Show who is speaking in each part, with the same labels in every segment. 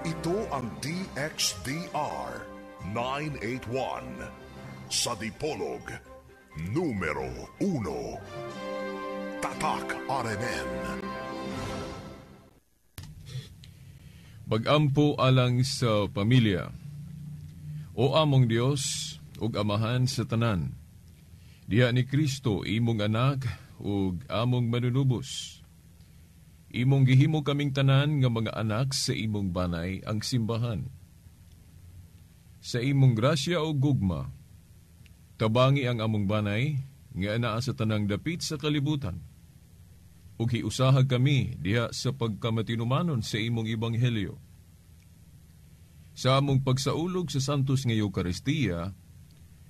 Speaker 1: Ito ang DXDR 981 sa Dipolog, numero 1. Tatak RMN.
Speaker 2: Pag-ampo alang sa pamilya. O among Dios, ug amahan sa tanan. Diha ni Kristo imong anak ug among manunubos. Imong gihimo kaming tanan nga mga anak sa imong banay ang simbahan. Sa imong grasya o gugma, tabangi ang among banay nga anaa sa tanang dapit sa kalibutan. Ug hiusahag kami diha sa pagkamatinumanon sa imong ebanghelyo. Sa among pagsaulog sa santos nga Eucharistia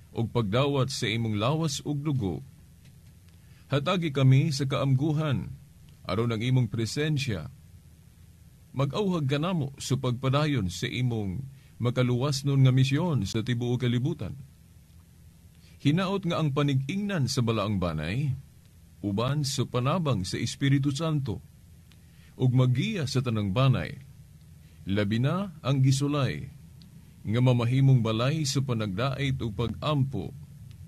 Speaker 2: ug pagdawat sa imong lawas ug dugo, hatagi kami sa kaamguhan aron ang imong presensya. Mag-auhag ka namo sa pagpadayon sa imong makaluwas nun nga misyon sa tibuok kalibutan. Hinaot nga ang panig-ingnan sa balaang banay, uban sa panabang sa Espiritu Santo, ug magiya sa tanang banay, labi na ang gisulay, nga mamahimong balay sa panagdait ug pag-ampo,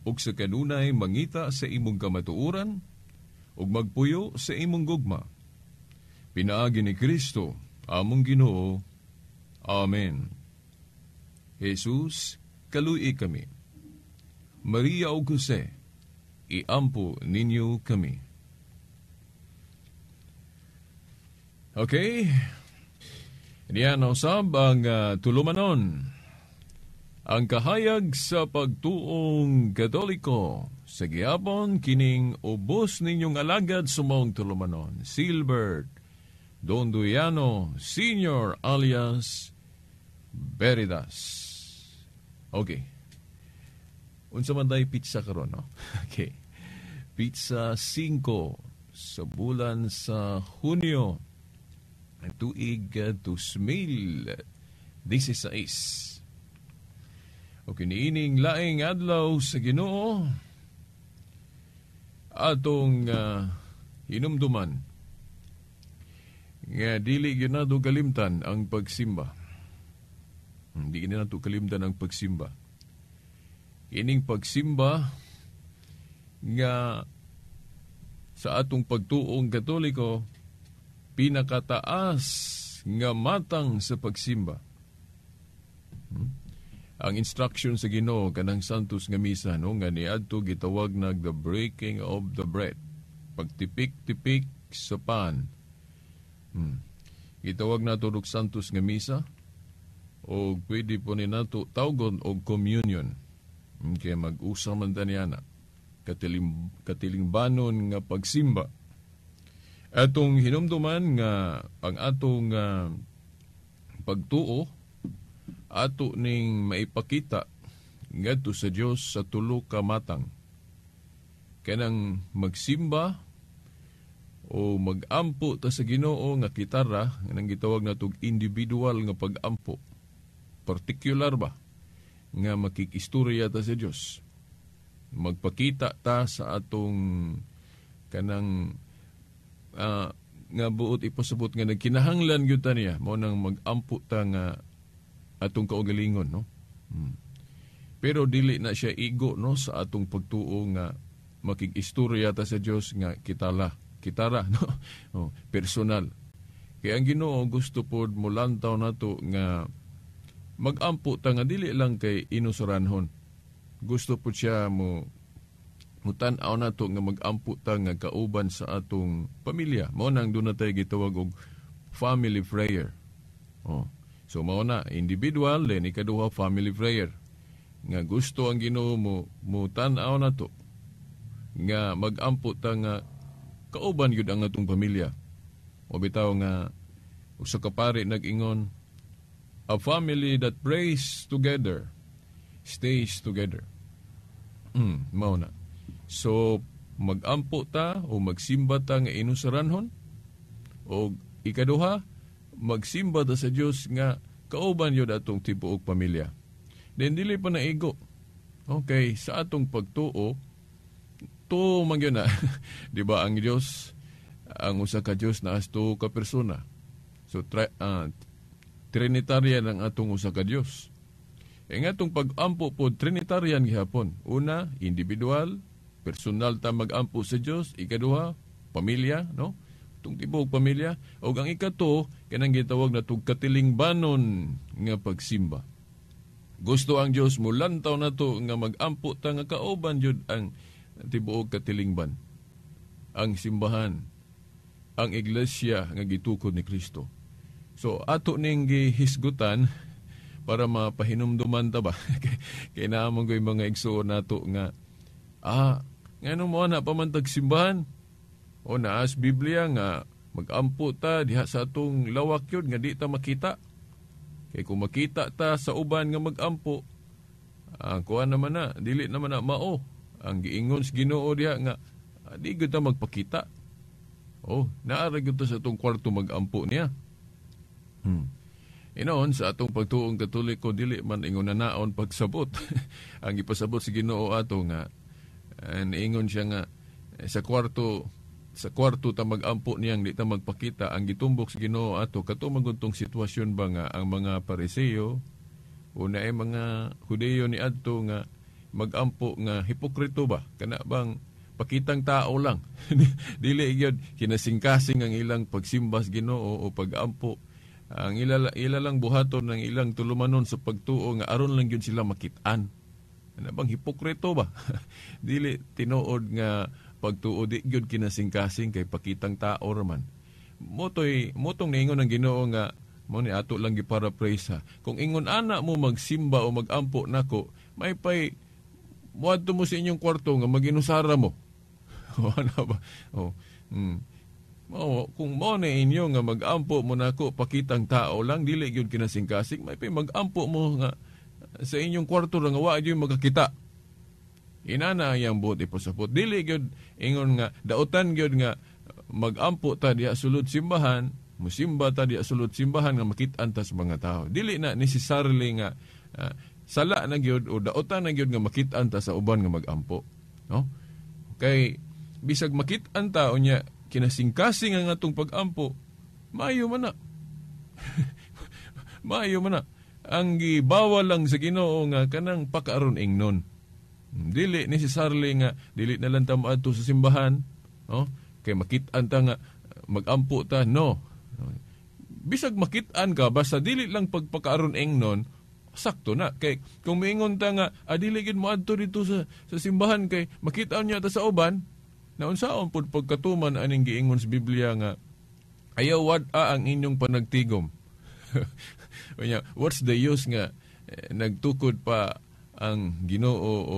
Speaker 2: ug sa kanunay mangita sa imong kamatuoran, ug magpuyo sa imong gugma. Pinaagi ni Kristo, among Ginoo. Amen. Jesus, kaluy kami. Maria ug Jose, iampo ninyo kami. Okay. Diyan usab ang tulumanon. Ang kahayag sa pagtuong Katoliko. Sa gihapon kining ubos ninyong alagad sumong tulumanon. Silbert Donduyano Sr. alias Veridas. Okay. Unsa man day pizza karon, no? Okay. Pizza 5 sa bulan sa Hunyo tuig 2016. Okay, niining laing adlaw sa Ginoo atong hinumduman nga dili gyud nato kalimtan ang pagsimba. Hindi na nato kalimtan ang pagsimba. Ining pagsimba nga sa atong pagtuong Katoliko pinakataas nga matang sa pagsimba. Ang instruction sa Ginoo kanang santos nga misa, no, nga niadto gitawag nag the breaking of the bread. Pagtipik-tipik sa pan. Gitawag nato og santos nga misa o pwede po ni nato tawgon og communion. Kaya mag-usa man taniyana katilingbanon nga pagsimba. Atong hinumduman nga ang atong pagtuo ato ning maipakita ngadto sa Dios sa tulo ka matang. Kanang magsimba o magampo ta sa Ginoo nga kitara nang gitawag natog individual nga pagampo. Particular ba nga makikistorya ta sa Dios. Magpakita ta sa atong kanang nga buot ipasabot nga nagkinahanglan gyud ta niya mao nang magampo ta nga atong kaugalingon, no? Pero dili na siya igo, no, sa atong pagtuo nga makikistorya ta sa Dios nga kitara, no? Personal. Kaya ang Ginoo gusto pod mulantaw nato nga magampo ta nga dili lang kay inusuranhon. Gusto pod siya mo tan-aw nato nga magampo ta nga kauban sa atong pamilya. Mao nang doon na tayo gitawag og family prayer. So mao na individual then ikaduha family prayer. Nga gusto ang Ginoo mo tan-aw nato nga magampo ta nga kauban gyud ang atong pamilya. O bitaw nga usa ka pari nag-ingon, a family that prays together stays together. Mao na. So magampo ta o magsimba ta nga inusaranhon o ikaduha magsimba ta sa Dios nga kauban yun atong tibuok pamilya. Then dili pa naigo. Okay, sa atong pagtuo, to man yun na. Di ba ang Dios, ang usa ka Dios na asto ka persona. So Trinitarian ang atong usa ka Dios. E nga itong pag-ampo po, Trinitarian gihapon. Una, individual, personal ta mag-ampo sa Dios. Ikaduha, pamilya, no? Itong tibok pamilya. O ang ikato, kanang gitawag na itong katilingbanon nga pagsimba. Gusto ang Dios mulantaw na to nga mag-ampo ta nga kauban jud ang tibuok katilingban. Ang simbahan, ang iglesia nga gitukod ni Kristo. So ato ning gihisgutan para mapahinumduman ta ba? Kaya naman ko yung mga igsuon nato nga ngano mo na pamantag simbahan? O naas Biblia nga mag-ampo ta diha sa atong lawak yun nga di ta makita. Kaya kung makita ta sa uban nga mag-ampo, kuha naman na, dili naman na mao. Ang giingon sa Ginoo diha nga, di gud ta magpakita. Naara gud ta sa atong kwarto mag-ampo niya. Inoon, sa atong pagtuong Katoliko, dili man ingon na naon pagsabot. Ang ipasabot sa Ginoo ato nga, ingon siya nga, sa kwarto ta mag-ampo niyang di ta magpakita. Ang gitumbok sa Ginoo ato katumagon tong sitwasyon ba nga ang mga Pariseo o na mga Hudeyo ni adto nga mag-ampo nga hipokrito ba kana bang pakitang tao lang. Dili gyud kinasingkasing ang ilang pagsimba sa Ginoo o pag-ampo. Ang ila lang buhaton ng ilang tulumanon sa pagtuo nga aron lang gyud sila makit-an. Ano bang hipokrito ba? Dili tinuod nga pagtuo di gyud kinasingkasing kay pakitang tao raman. Motong niingon ang Ginoo nga mo ni ato lang giparaphrase ha. Kung ingon ana mo magsimba o magampo nako, may pay muadto mo sa inyong kwarto nga maginusara mo. Ano ba? Kung mo ni inyo nga magampo mo nako pakitang tao lang dili gyud kinasingkasing, may pay magampo mo nga sa inyong kwarto nga wa gyud magakita. Inana yang buot ipasapot. Dili gyud ingon nga dautan gyud nga magampo ta diha sulod simbahan, musimba ta diha sulod simbahan nga makit-an ta sa mga tao. Dili na necessarily nga sala na gyud o dautan na gyud nga makit-an ta sa uban nga magampo, no? Kay bisag makit-an ta unya kinasingkasing ang atong pag-ampo, maayo man na. Maayo man na. Ang gibawal lang sa Ginoo nga kanang pakaaron ingnon. Dili necessarily nga dili na lang ta moadto sa simbahan, no? Kay makit-an ta nga magampo ta, no. Bisag makit-an ka basta dili lang pagpakaaron ingnon, sakto na. Kay kung miingon ta nga dili gid moadto dito sa simbahan kay makit-an niya ta sa uban, naunsaon pud pagkatuman aning giingon sa Biblia nga ayaw wad-a ang inyong panagtigom. What's the use nga nagtukod pa ang Ginoo o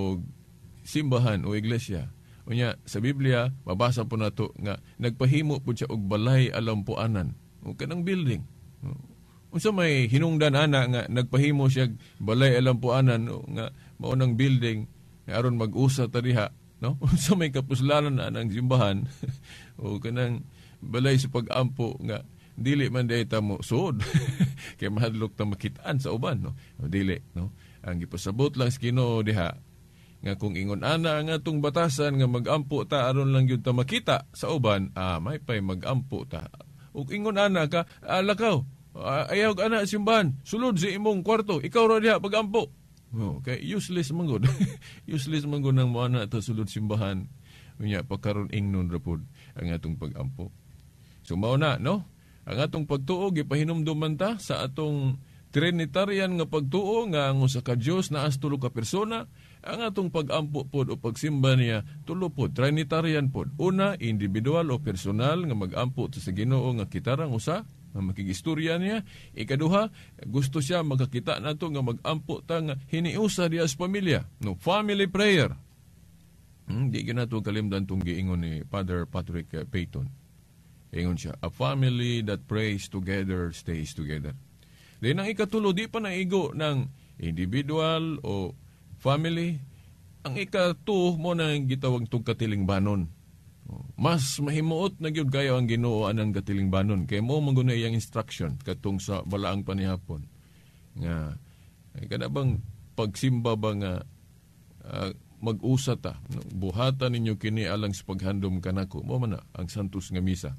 Speaker 2: simbahan o iglesia. Unya sa Biblia mabasa po nato nga nagpahimo pud siya og balay alampuanan o kanang building. Unsa may hinungdan ana nga nagpahimo siya balay alampuanan o nga mao nang building nga aron mag-usa ta diha, no? Unsa may kapuslanan na ang simbahan o kanang balay sa pag-ampo nga dili man day ta mo suod. Kay mahadlok ta makit-an sa uban, no? O dili, no? Ang gipasabot lang sa Ginoo diha nga kung ingon ana ang atong batasan nga magampo ta aron lang gyud ta makita sa uban, may pay magampo ta. Ug ingon ana ka lakaw, ayaw ana simbahan, sulod sa imong kwarto, ikaw ra diha pagampo. Okay, useless man gud. Useless man gud nang mo ana ta sulod simbahan. Unya pagkaron ingnon ra pud ang atong pagampo. So mao na, no? Ang atong pagtuo gipahinumduman ta sa atong Trinitarian nga pagtuo nga ang usa ka Dios naa tulo ka persona. Ang atong pag-ampo pod o pagsimba niya tulo pod Trinitarian pod. Una, individual o personal nga mag-ampo sa Ginoo nga kitarang usa nga makigistorya niya. Ikaduha, gusto siya magkakita nato nga mag-ampo ta nga hiniusa diha sa pamilya, no, family prayer. Di ginato kalimdan tong giingon ni Father Patrick Peyton. Ingon siya, a family that prays together stays together. Then ang ikatulo, di pa naigo ng individual o family. Ang ikatulo mo na gitawag itong katilingbanon. Mas mahimuot na gyud kayo ang Ginoo anang katilingbanon. Kaya mo maguna iyang instruction katong sa balaang panihapon. Nga, kada bang pagsimba ba nga mag-usa ta, buhatan ninyo kini alang sa paghandom kanako. Mo man na ang santos nga misa.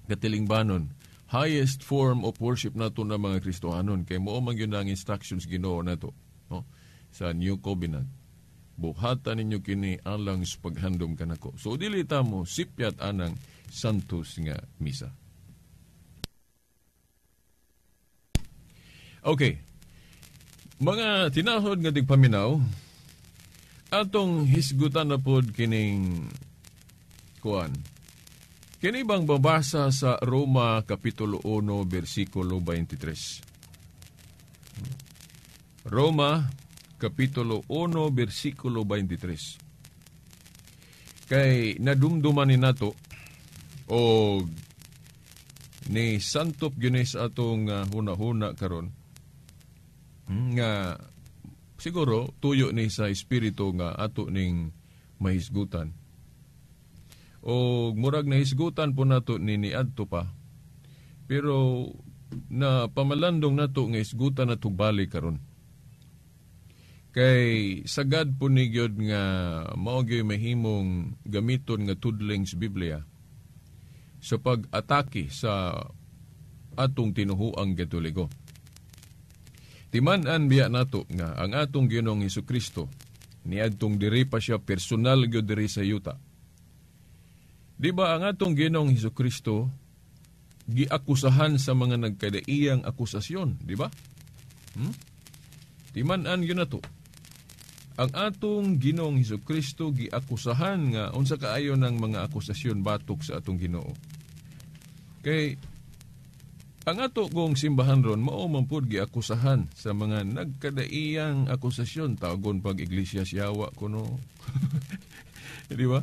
Speaker 2: Katilingbanon, highest form of worship nato na mga Kristohanon. Kay mo man yun ang instructions Ginoo nato, no? Sa New Covenant. Buhatan ninyo kini alang sa paghandom kanako. So dili ta mo sipyat anang santos nga misa. Okay. Mga tinahod nga tigpaminaw, atong hisgutan na pod kining kuan. Kini bang babasa sa Roma Kapitulo 1, versikulo 23. Roma Kapitulo 1, versikulo 23. Kay nadumduman ni nato o ni Santop Yunes atong huna-huna karon nga siguro tuyo ni sa espiritu nga ato ning mahisgutan. O murag na hisgutan po nato ni niadto pa. Pero na pamalandong nato nga hisgutan nato balik karon. Kay sagad po ni gyud nga mao gyud mahimong gamiton nga tudling sa Biblia sa pag-atake sa atong tinuhuang Katoliko. Timan-an biya nato nga ang atong Ginoong Hesukristo niadtong diri pa siya personal gyud diri sa yuta. Di ba ang atong Ginoong Hesukristo giakusahan sa mga nagkadaiyang akusasyon, di ba? Timan-an yun na to. Ang atong Ginoong Hesukristo giakusahan nga unsa kaayo ng mga akusasyon batok sa atong Ginoo. Kay ang ato kong simbahan ron mao man pud giakusahan sa mga nagkadaiyang akusasyon tawgon pag iglesia siyawa kuno. Di ba?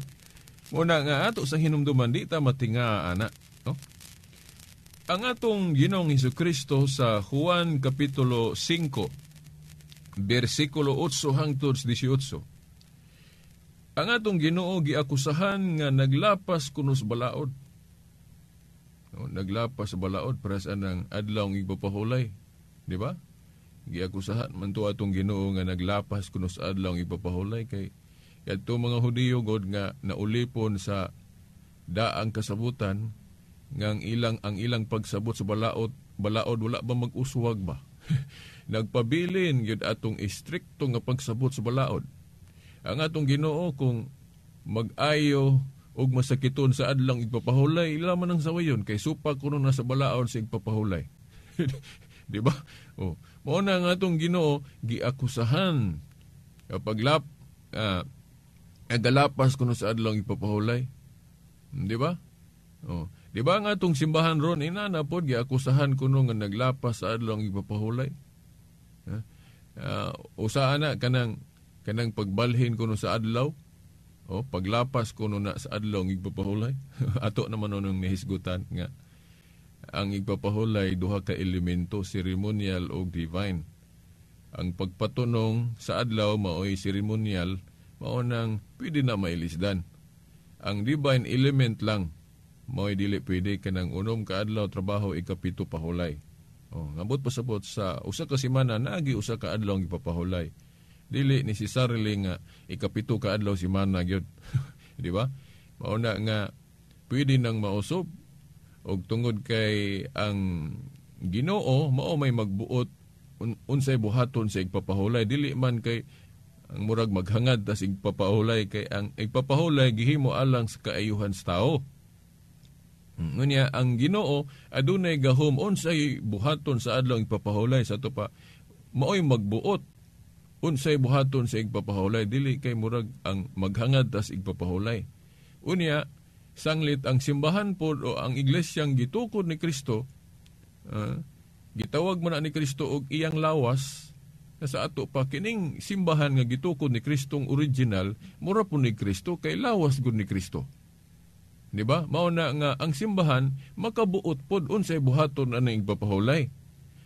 Speaker 2: Muna nga ato sa hinumduman di ta matinga ana, no? Ang atong Ginoong Hesukristo sa Juan Kapitulo 5 versikulo 8 hangtod 18. Ang atong Ginoo giakusahan nga naglapas kuno sa balaod. No, naglapas sa balaod para sa nang adlaw ng ipapahulay, di ba? Giakusahan man to atong Ginoo nga naglapas kuno sa adlaw ng ipapahulay kay kadto mga Hudiyo god nga naulipon sa daang kasabutan nga ang ilang pagsabot sa balaod wala ba mag-uswag ba? Nagpabilin gyud atong istrikto nga pagsabot sa balaod. Ang atong Ginoo kung mag-ayo og masakiton sa adlang igpapahulay ilaman ang sawayon kay supa kuno na sa balaod sa igpapahulay. Di ba? Oh, mao na ang atong Ginoo giakusahan kapag agalapas kuno sa adlaw ipapahulay. Di ba? Oh, di ba nga atong simbahan ron inana pod giakusahan kuno nga naglapas sa adlaw ipapahulay. Usa na kanang pagbalhin kuno sa adlaw. O paglapas kuno na sa adlaw ipapahulay. Ato naman nung nahisgutan nga ang ipapahulay duha ka elemento, ceremonial o divine. Ang pagpatunong sa adlaw mao'y ceremonial, mao nang pwede na mailisdan. Ang divine element lang mao'y dili pwede kanang unom ka adlaw trabaho ikapito pahulay. Ngabot pasabot sa usa ka semana naagi usa ka adlaw ipapahulay. Dili necessarily nga ikapito ka adlaw semana gyud. Di ba? Mao na nga pwede nang mausob og tungod kay ang Ginoo mao may magbuot unsay buhaton sa igpapahulay, dili man kay ang murag maghangad tas igpapahulay kay ang igpapahulay gihimo alang sa kaayuhan sa tao. Ngunya ang Ginoo adunay gahom unsay buhaton sa adlaw igpapahulay sa to pa maoy magbuot unsay buhaton sa igpapahulay, dili kay murag ang maghangad tas igpapahulay. Unya sanglit ang simbahan pod o ang iglesyang gitukod ni Kristo, gitawag man ni Kristo og iyang lawas. Sa ato pa kining simbahan nga gitukod ni Kristong original, mura po ni Kristo kay lawas gud ni Kristo. Di ba? Mao na nga ang simbahan makabuot pod unsay buhaton ana igpapahulay.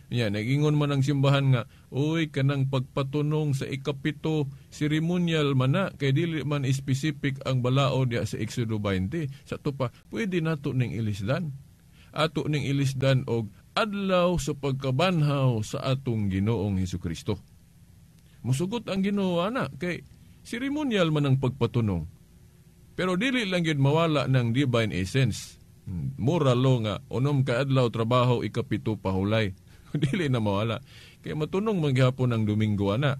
Speaker 2: Nya nagingon man ang simbahan nga, oy kanang pagpatunong sa ikapito ceremonial man na kay dili man specific ang balaod ya sa Exodo 20. Sa to pa pwede nato ning ilisdan. Ato ning ilisdan og adlaw sa pagkabanhaw sa atong Ginoong Hesukristo. Musugot ang Ginoo ana kay ceremonial man ang pagpatunong. Pero dili lang gyud mawala ng divine essence. Moral law nga, unom ka adlaw trabaho, ikapito pahulay. Dili na mawala. Kaya matunong maghapon ang Domingo ana.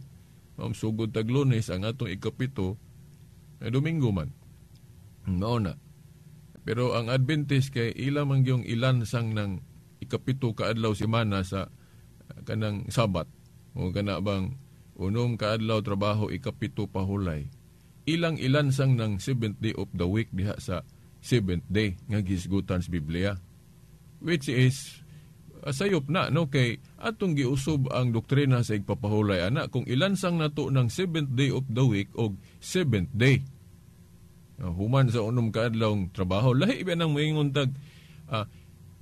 Speaker 2: Sugod tag Lunes ang atong ikapito, Domingo man. Mao na. Pero ang Adventist kay ilang yung ilansang ng ikapito ka adlaw semana sa kanang Sabat. O kana bang unom ka adlaw trabaho, ikapito pahulay. Ilang ilansang ng 7th day of the week diha sa 7th day nga gisgutan sa Biblia. Which is sayop na no kay atong giusob ang doktrina sa igpapahulay ana kung ilansang nato ng 7th day of the week og 7th day. Human sa unom ka adlaw trabaho, lahi ba nang moingon tag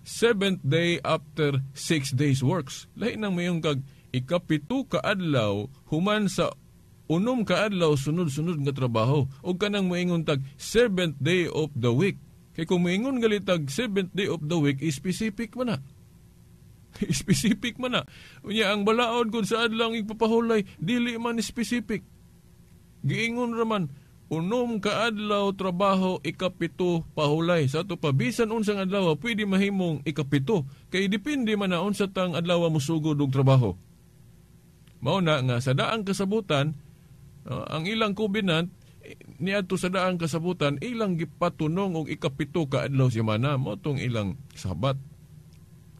Speaker 2: 7th day after 6 days works. Lahi nang moingon kag ikapito ka adlaw human sa unom ka adlaw sunod-sunod nga trabaho o kanang moingon tag 7th day of the week. Kay kung moingon gali tag 7th day of the week, specific man na. Specific man na. Unya ang balaod kun sa adlaw igpapahulay, dili man specific. Giingon raman unom ka adlaw trabaho, ikapito pahulay. Sa ato pa bisan unsang adlaw pwede mahimong ikapito kay depende man na unsa tang adlaw musugod og trabaho. Mao na nga sa daang kasabutan ang ilang covenant niadto sa daang kasabutan ilang gipatunong og ikapito ka adlaw semana mo tong ilang Sabat.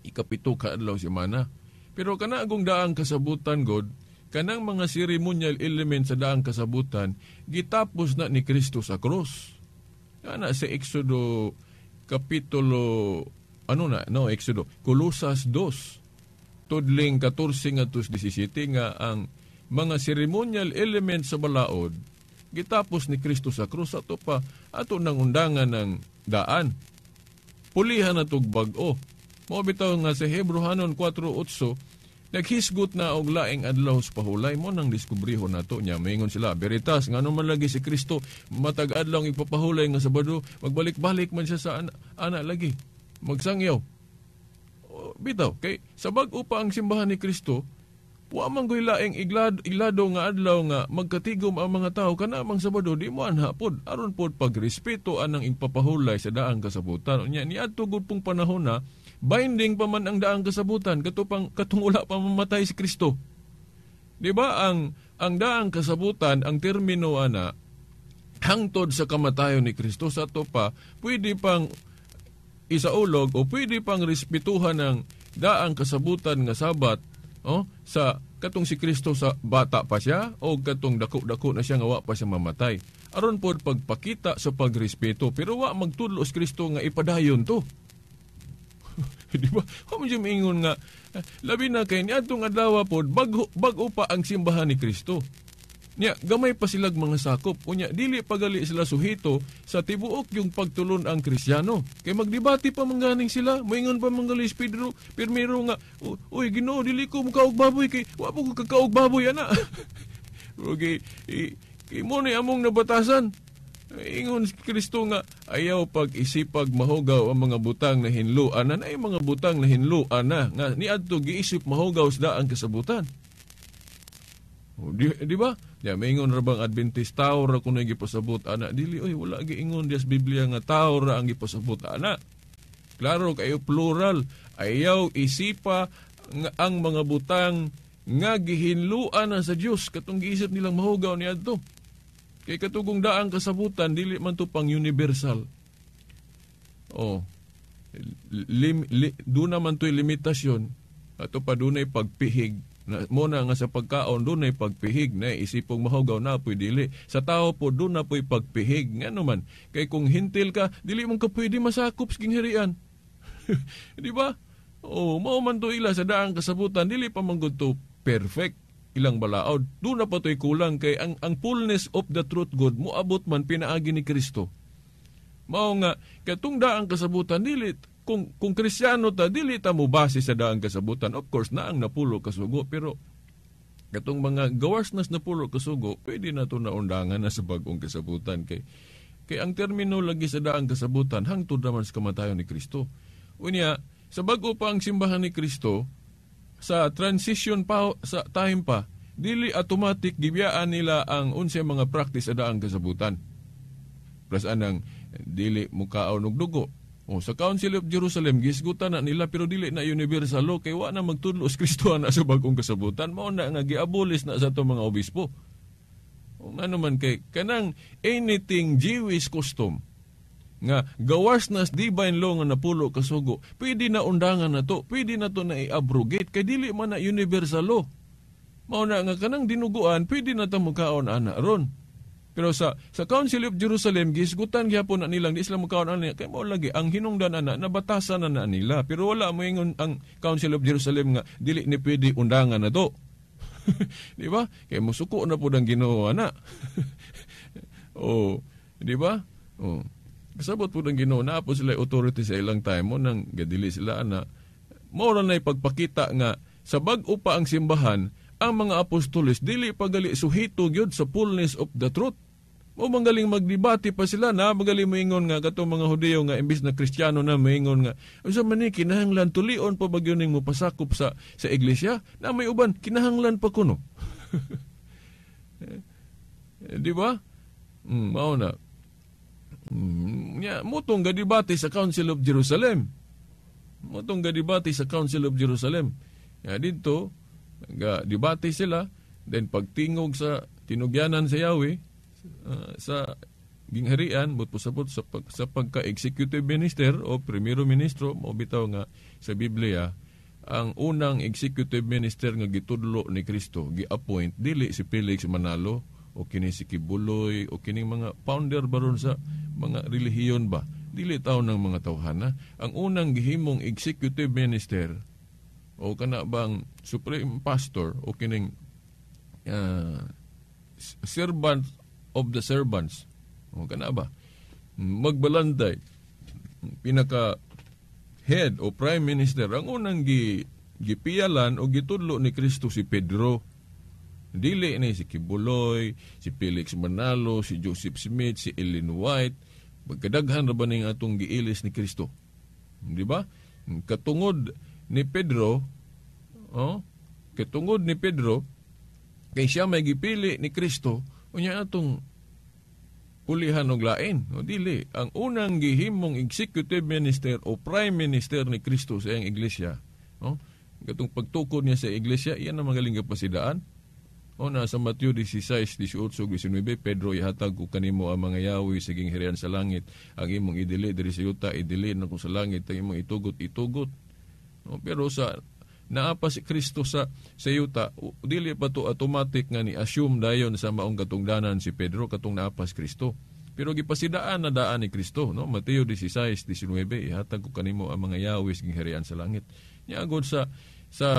Speaker 2: Ikapito ka adlaw semana. Pero kana agong daang kasabutan god kanang mga ceremonial element sa daang kasabutan gitapos na ni Kristo sa krus. Kana sa Exodo kapitulo Exodo Colosas 2 tudling 14 ngadto 17 nga ang mga ceremonial element sa balaod gitapos ni Kristo sa krus ato pa ato nang undangan ng daan. Pulihan na tog bag-o. Mao bitaw nga sa Hebrehanon 4:8 naghisgot na og laing adlaw sa pahulay mo nang diskubriho nato nya maingon sila veritas ngano man lagi si Kristo matag adlaw ipapahulay nga Sabado magbalik-balik man siya sa ana lagi magsangyaw. Bitaw kay sa bag-o pa ang simbahan ni Kristo wa man goy laing iglado nga adlaw nga magkatigom ang mga tao kana mang Sabado di mo anha pod aron pod pagrespeto anang ipapahulay sa daang kasabutan. Unya niadto gud pong panahon na binding pa man ang daang kasabutan katong wala pa mamatay si Kristo. Di ba ang daang kasabutan ang termino ana hangtod sa kamatayon ni Kristo sa to pa pwede pang isaulog o pwede pang respetuhan ng daang kasabutan nga Sabat sa katong si Kristo sa bata pa siya o katong dako-dako na siya nga wa pa siya mamatay. Aron pod pagpakita sa pagrespeto pero wa magtudlo si Kristo nga ipadayon to. Di ba? Kamo jud mingon nga labi na kay niadtong adlaw pod bag-o pa ang simbahan ni Kristo. Nya gamay pa silag mga sakop. Unya dili pagali sila suhito sa tibuok yung pagtulon ang Kristiyano. Kay magdebate pa mangganing sila, moingon pa manggalis Pedro, pirmiro nga, uy Ginoo dili ko mukaog baboy kay wa po ko kakaog baboy ana. Okay, mo ni among nabatasan. Ingon si Kristo nga ayaw pag-isipag mahugaw ang mga butang na hinluan na ay mga butang na hinluan na nga niadto giisip mahugaw sa daang kasabutan. Di ba? Maingon ra bang Adventist tao ra kuno gipasabot ana dili oy wala giingon dias Biblia nga tao ra ang gipasabot ana. Klaro kayo plural ayaw isipa nga ang mga butang nga gihinluan na sa Dios katong giisip nilang mahugaw niadto. Kay katugong daang kasabutan dili man to pang universal. Doon naman to'y limitasyon. Ato pa doon ay pagpihig. Muna nga sa pagkaon, doon ay pagpihig. Na isipong mahugaw na po'y dili. Sa tao po, doon na po'y pagpihig. Nga naman. Kay kung hintil ka, dili mong ka pwede masakop sa kingharian. Di ba? Mao man to ila sa daang kasabutan. Dili pa manggod to perfect. Ilang balaod. Doon na pa to'y kulang. Kay ang fullness of the truth God, muabot man pinaagi ni Kristo. Mao nga, katong daang kasabutan, dili, kung Kristiyano ta, dili ta mo base sa daang kasabutan. Of course, na ang napulo kasugo, pero katong mga gawas nas napulo kasugo, pwede na ito naundangan na sa bagong kasabutan. Kay ang termino lagi sa daang kasabutan, hangtod naman sa kamatayon ni Kristo. Unya, sa bago pa ang simbahan ni Kristo, sa transition pa, sa time pa, dili automatic gibiyaan nila ang unsay mga practice sa daang kasabutan. Plus anang dili mukaon og dugo. Sa Council of Jerusalem, gisgutan na nila pero dili na universal law kay wa na magtudlo sa Kristo na sa bagong kasabutan. Mao na nga giabolis na sa to mga obispo. Ano man kay kanang anything Jewish custom nga gawas na divine law nga napulo kasugo, pwede na undangan na to, pwede na to na i-abrogate kay dili man na universal law. Mao na nga kanang dinuguan, pwede na ta mukaon ana ron. Pero sa Council of Jerusalem, gisgutan gyapon na nilang di sila mukaon ana kay mao lagi ang hinungdan ana nabatasan na nila. Pero wala mo ingon ang Council of Jerusalem nga dili ni pwede undangan na to. Di ba? Kay musuko na po ng Ginoo ana. Di ba? Kasabot po ng Ginoo na po sila authority sa ilang time mo nang gadili sila ana. Mao na pagpakita nga sa bag-o pa ang simbahan, ang mga apostoles dili pagali suhito gyud sa fullness of the truth. O magaling magdebate pa sila na magaling moingon nga katong mga Hudiyo nga imbis na Kristiyano na moingon nga unsa man ni kinahanglan tulion pa bagyo ning mopasakop sa iglesia na may uban kinahanglan pa kuno. Di ba? Mao na. Mutong ga debate sa Council of Jerusalem. Mutong ga debate sa Council of Jerusalem. Dito ga debate sila then pagtingog sa tinugyanan sa Yahweh sa gingharian but pusapot sa pagka-executive minister o primero ministro mo bitaw nga sa Biblia ang unang executive minister nga gitudlo ni Kristo gi-appoint dili si Felix Manalo o kini si Kibuloy o kining mga founder baron sa mga relihiyon ba dili taw ng mga tawhana. Ang unang gihimong executive minister o kana bang supreme pastor o kining servant of the servants o kana ba magbalanday pinaka head o prime minister ang unang gipiyalan o gitudlo ni Kristo si Pedro. Dili ni si Kibuloy, si Felix Manalo, si Joseph Smith, si Ellen White. Magkadaghan ra ba ning atong giilis ni Kristo? Di ba? Katungod ni Pedro, katungod ni Pedro, kay siya may gipili ni Kristo, unya atong pulihan og lain. O dili, ang unang gihimong executive minister o prime minister ni Kristo sa iyang iglesia, katong pagtukod niya sa iglesia, iyan ang magaling kapasidaan. Sa Mateo 16, 18, 19, Pedro, ihatag ko kanimo ang mga yawi sa gingharian sa langit. Ang imong idili, diri sa yuta, idili na ko sa langit. Ang imong itugot, itugot. Pero sa naapa si Kristo sa yuta, dili pa to automatic nga ni-assume dayon sa maong katungdanan si Pedro, katong naapa si Kristo. Pero gipasidaan na daan ni Kristo. Mateo 16, 19, ihatag ko kanimo ang mga yawi sa gingharian sa langit. Niagod sa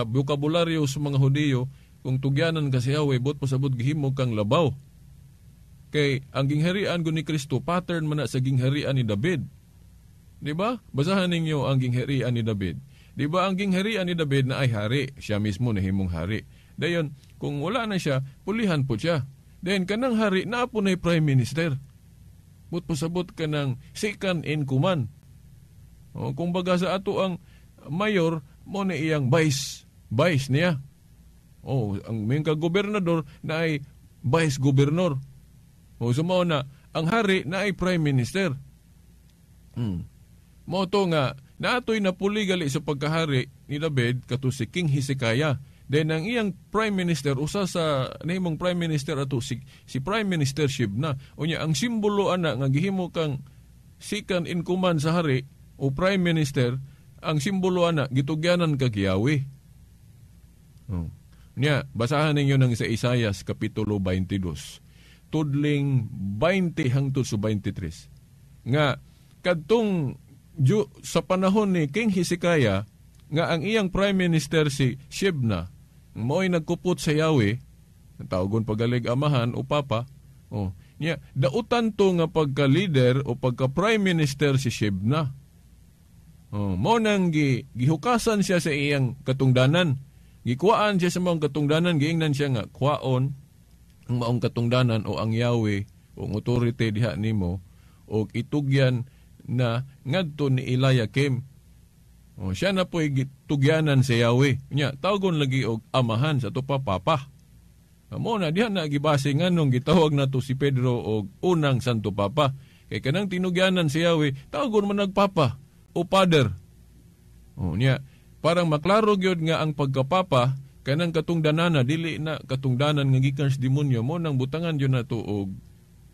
Speaker 2: bokabularyo sa mga Hudiyo, kung tugyanan ka si Yahweh, bot pasabot gihimo kang labaw. Kay ang gingharian ko ni Kristo, pattern man na sa gingharian ni David. Di ba? Basahan ninyo ang gingharian ni David. Di ba ang gingharian ni David na ay hari? Siya mismo na himong hari. Dayon, kung wala na siya, pulihan po siya. Dayon, kanang hari, na po na prime minister. Bot pasabot ka ng second in command. Kung baga sa ato ang mayor, mo na iyang vice niya. Ang may gobernador na ay vice-gobernador. Sumao na, ang hari na ay prime minister. Moto nga, naatoy napuli gali sa pagkahari ni David kato si King Hezekiah. Then ang iyang prime minister, usa sa nahimong prime minister ato si prime ministership na. Unya, ang simbolo ana nga gihimo kang second in command sa hari o prime minister, ang simbolo ana gitugyanan kag Yahweh. Basahan ninyo ng sa Isaias Kapitulo 22, tudling 20 hangtod sa 23. Nga, kadtong sa panahon ni King Hezekiah, nga ang iyang prime minister si Shebna, mo'y nagkupot sa Yahweh, tawgon pagalig amahan o papa, dautan to nga pagka-leader o pagka-prime minister si Shebna. Mo nang gihukasan siya sa iyang katungdanan. Gikuhaan siya sa maong katungdanan, giingnan siya nga, kuhaon ang maong katungdanan o ang Yahweh o ang authority diha nimo o itugyan na ngadto ni Eliakim. Siya na po'y tugyanan sa Yahweh. Tawgon lagi og amahan sa to papa. Mo na diha na gibase nganong gitawag na to si Pedro og unang Santo Papa. Kay kanang tinugyanan sa Yahweh, tawgon man nagpapa. o Father. Niya, parang maklaro gyud nga ang pagkapapa kanang katungdanana dili na katungdanan nga gikan sa demonyo mo nang butangan gyud nato og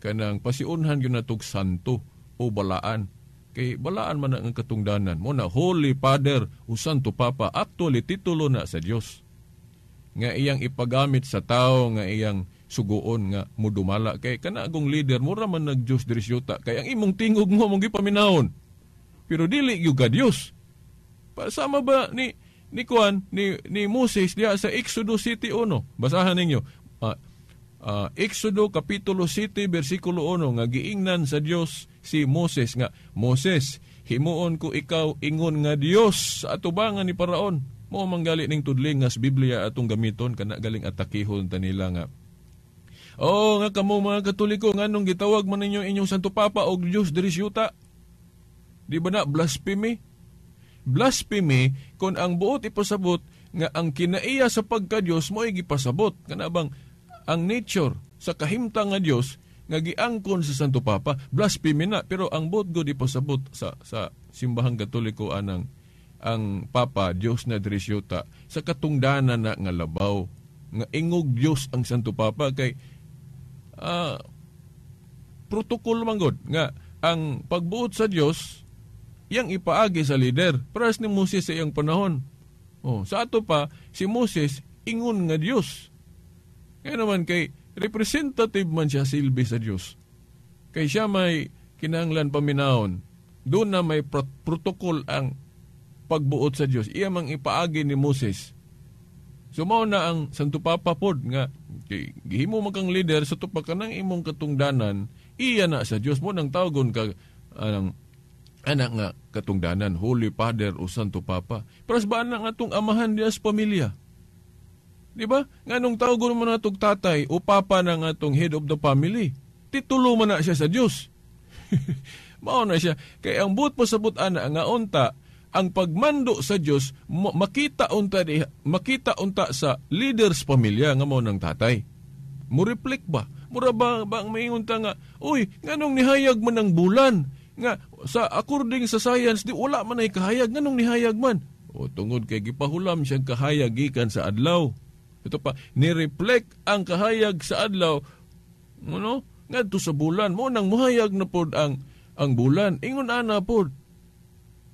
Speaker 2: kanang pasiunhan gyud nato santo o balaan. Kay balaan man ang katungdanan mo na Holy Father o Santo Papa, actually titulo na sa Dios nga iyang ipagamit sa tao, nga iyang suguon nga mudumala. Kay kanagong leader mura man nag-Dios diri syuta, kay ang imong tingog mo mong gipaminahon pero dili gyud ka Dios. Sama ba ni Moses diya sa Exodus 7:1? Basahan ninyo. Exodo Kapitulo 7, versikulo 1, nga giingnan sa Dios si Moses nga, Moses, himuon ko ikaw ingon nga Dios sa atubangan ni Paraon. Mo manggali ning tudling nga sa Biblia atong gamiton, kana galing atakihon ta nila nga. Nga kamo mga Katoliko, nganong gitawag man ninyo inyong Santo Papa og Dios diri sa yuta? Di ba na blasphemy? Blasphemy kung ang buot ipasabot nga ang kinaiya sa pagka-Dios mo ay gipasabot. Kana bang ang nature sa kahimtang nga Dios nga giangkon sa Santo Papa, blasphemy na. Pero ang buot go ipasabot sa simbahang Katoliko ang Papa, Dios na diri sa yuta, sa katungdanan na nga labaw. Nga ingog Dios ang Santo Papa kay protocol man gud nga ang pagbuot sa Dios yang ipaagi sa leader. Paras ni Moses sa iyang panahon. Sa ato pa, si Moses ingon nga Dios. Kaya naman kay representative man siya silbi sa Dios. Kay siya may kinahanglan paminahon. Doon na may protocol ang pagbuot sa Dios. Iya mang ipaagi ni Moses. Sumao na ang Santo Papa pod nga gihimo man kang leader sa tupa kanang imong katungdanan, iya na sa Dios mo nang tawgon ka anak nga katungdanan, Holy Father o Santo Papa. Pero ba na nga itong amahan niya sa pamilya? Di ba? Nga nung tawag mo na itong tatay o papa na nga itong head of the family, titulo man na siya sa Diyos. Mao na siya. Kaya ang buot pasabot ana nga unta, ang pagmando sa Diyos, makita unta sa leaders pamilya nga mo ng tatay. Mo-reflect ba? Mura ba ang maingon ta nga, uy, nga nung nihayag man ang bulan, nga sa according sa science di wala man ay kahayag, nganong nihayag man tungod kay gipahulam siyang kahayag gikan sa adlaw. Ito pa ni-reflect ang kahayag sa adlaw ngadto sa bulan mo nang muhayag na pod ang bulan. Ingon ana pod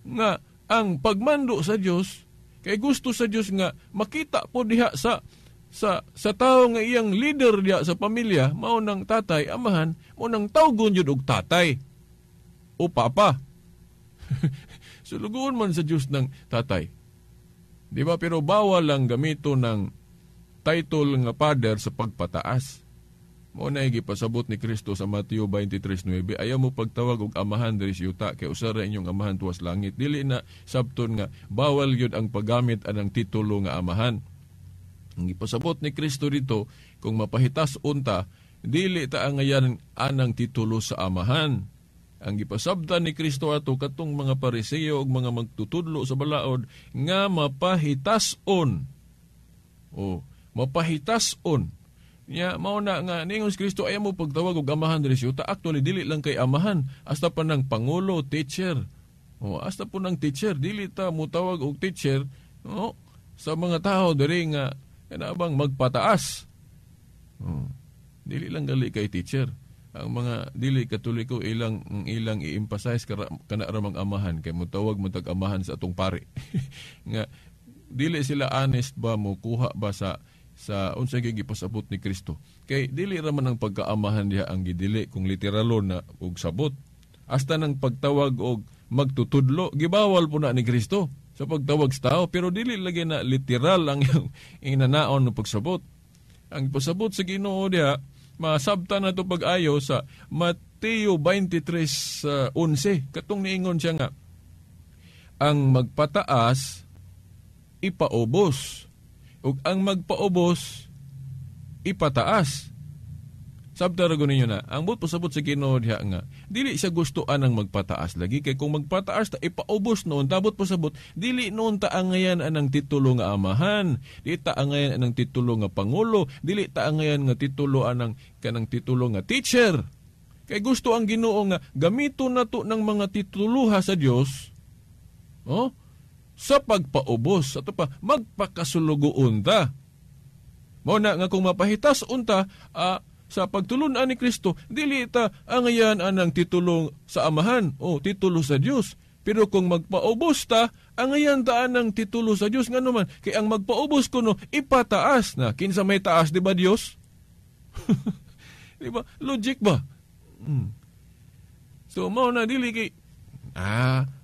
Speaker 2: nga ang pagmando sa Dios kay gusto sa Dios nga makita pod diha sa tao nga iyang leader diha sa pamilya, mao nang tatay, amahan, mo nang tawgon jud og tatay o papa. Sulugoon man sa Diyos ng tatay. Di ba? Pero bawal lang gamito ng title nga father sa pagpataas. Muna gipasabot ni Kristo sa Mateo 23:9, ayaw mo pagtawag og amahan diri sa yuta kay usara inyong amahan tuwas langit. Dili na sabton nga bawal gyud ang paggamit anang titulo nga amahan. Ang gipasabot ni Kristo dito, kung mapahitas unta, dili ta angayan anang titulo sa amahan. Ang gipasabtan ni Kristo ato katong mga Pariseo ug mga magtutudlo sa balaod nga mapahitason. Mapahitason. Nya mao na nga ningon si Kristo ayaw mo pagtawag og amahan diri sa yuta. Actually dili lang kay amahan, hasta pa nang pangulo, teacher. Hasta po nang teacher, dili ta mo tawag og teacher sa mga tao diri nga kanabang magpataas. Dili lang gali kay teacher. Ang mga dili Katoliko ilang i-emphasize kana ramang amahan kay mutawag mo tag amahan sa atong pare. Nga dili sila honest ba mo kuha ba sa unsay gipasabot ni Kristo. Kay dili ra man ang pagkaamahan diha ang gidili kung literalo na og sabot. Hasta nang pagtawag og magtutudlo gibawal po na ni Kristo sa pagtawag sa tao, pero dili lagi na literal ang inanaon ng pagsabot. Ang pasabot sa Ginoo diha masabtan na ito pag-ayo sa Mateo 23:11. Katong niingon siya nga, ang magpataas, ipaubos. Ug ang magpaubos, ipataas. Sabta rago ninyo na, ang buot pasabot sa Ginoo diha nga, dili siya gustoan ang magpataas lagi. Kay kung magpataas ta, ipaubos noon, tabot pasabot, dili noon ta angayan anang titulo nga amahan, dili ta angayan anang titulo nga pangulo, dili ta angayan nga titulo anang kanang titulo nga teacher. Kay gusto ang Ginoo nga gamito na to ng mga tituluha sa Dios Oh? Sa pagpaubos, ato pa, magpakasulugoon ta. Mao na nga kung mapahitas unta, sa pagtulunan ni Kristo, dili ta angayan anang titulo sa Amahan o titulo sa Dios. Pero kung magpaubos ta, angayan ta anang titulo sa Dios nga naman. Kay ang magpaubos kuno ipataas na. Kinsa may taas, di ba Dios? Di ba? Logic ba? So mao na dili kay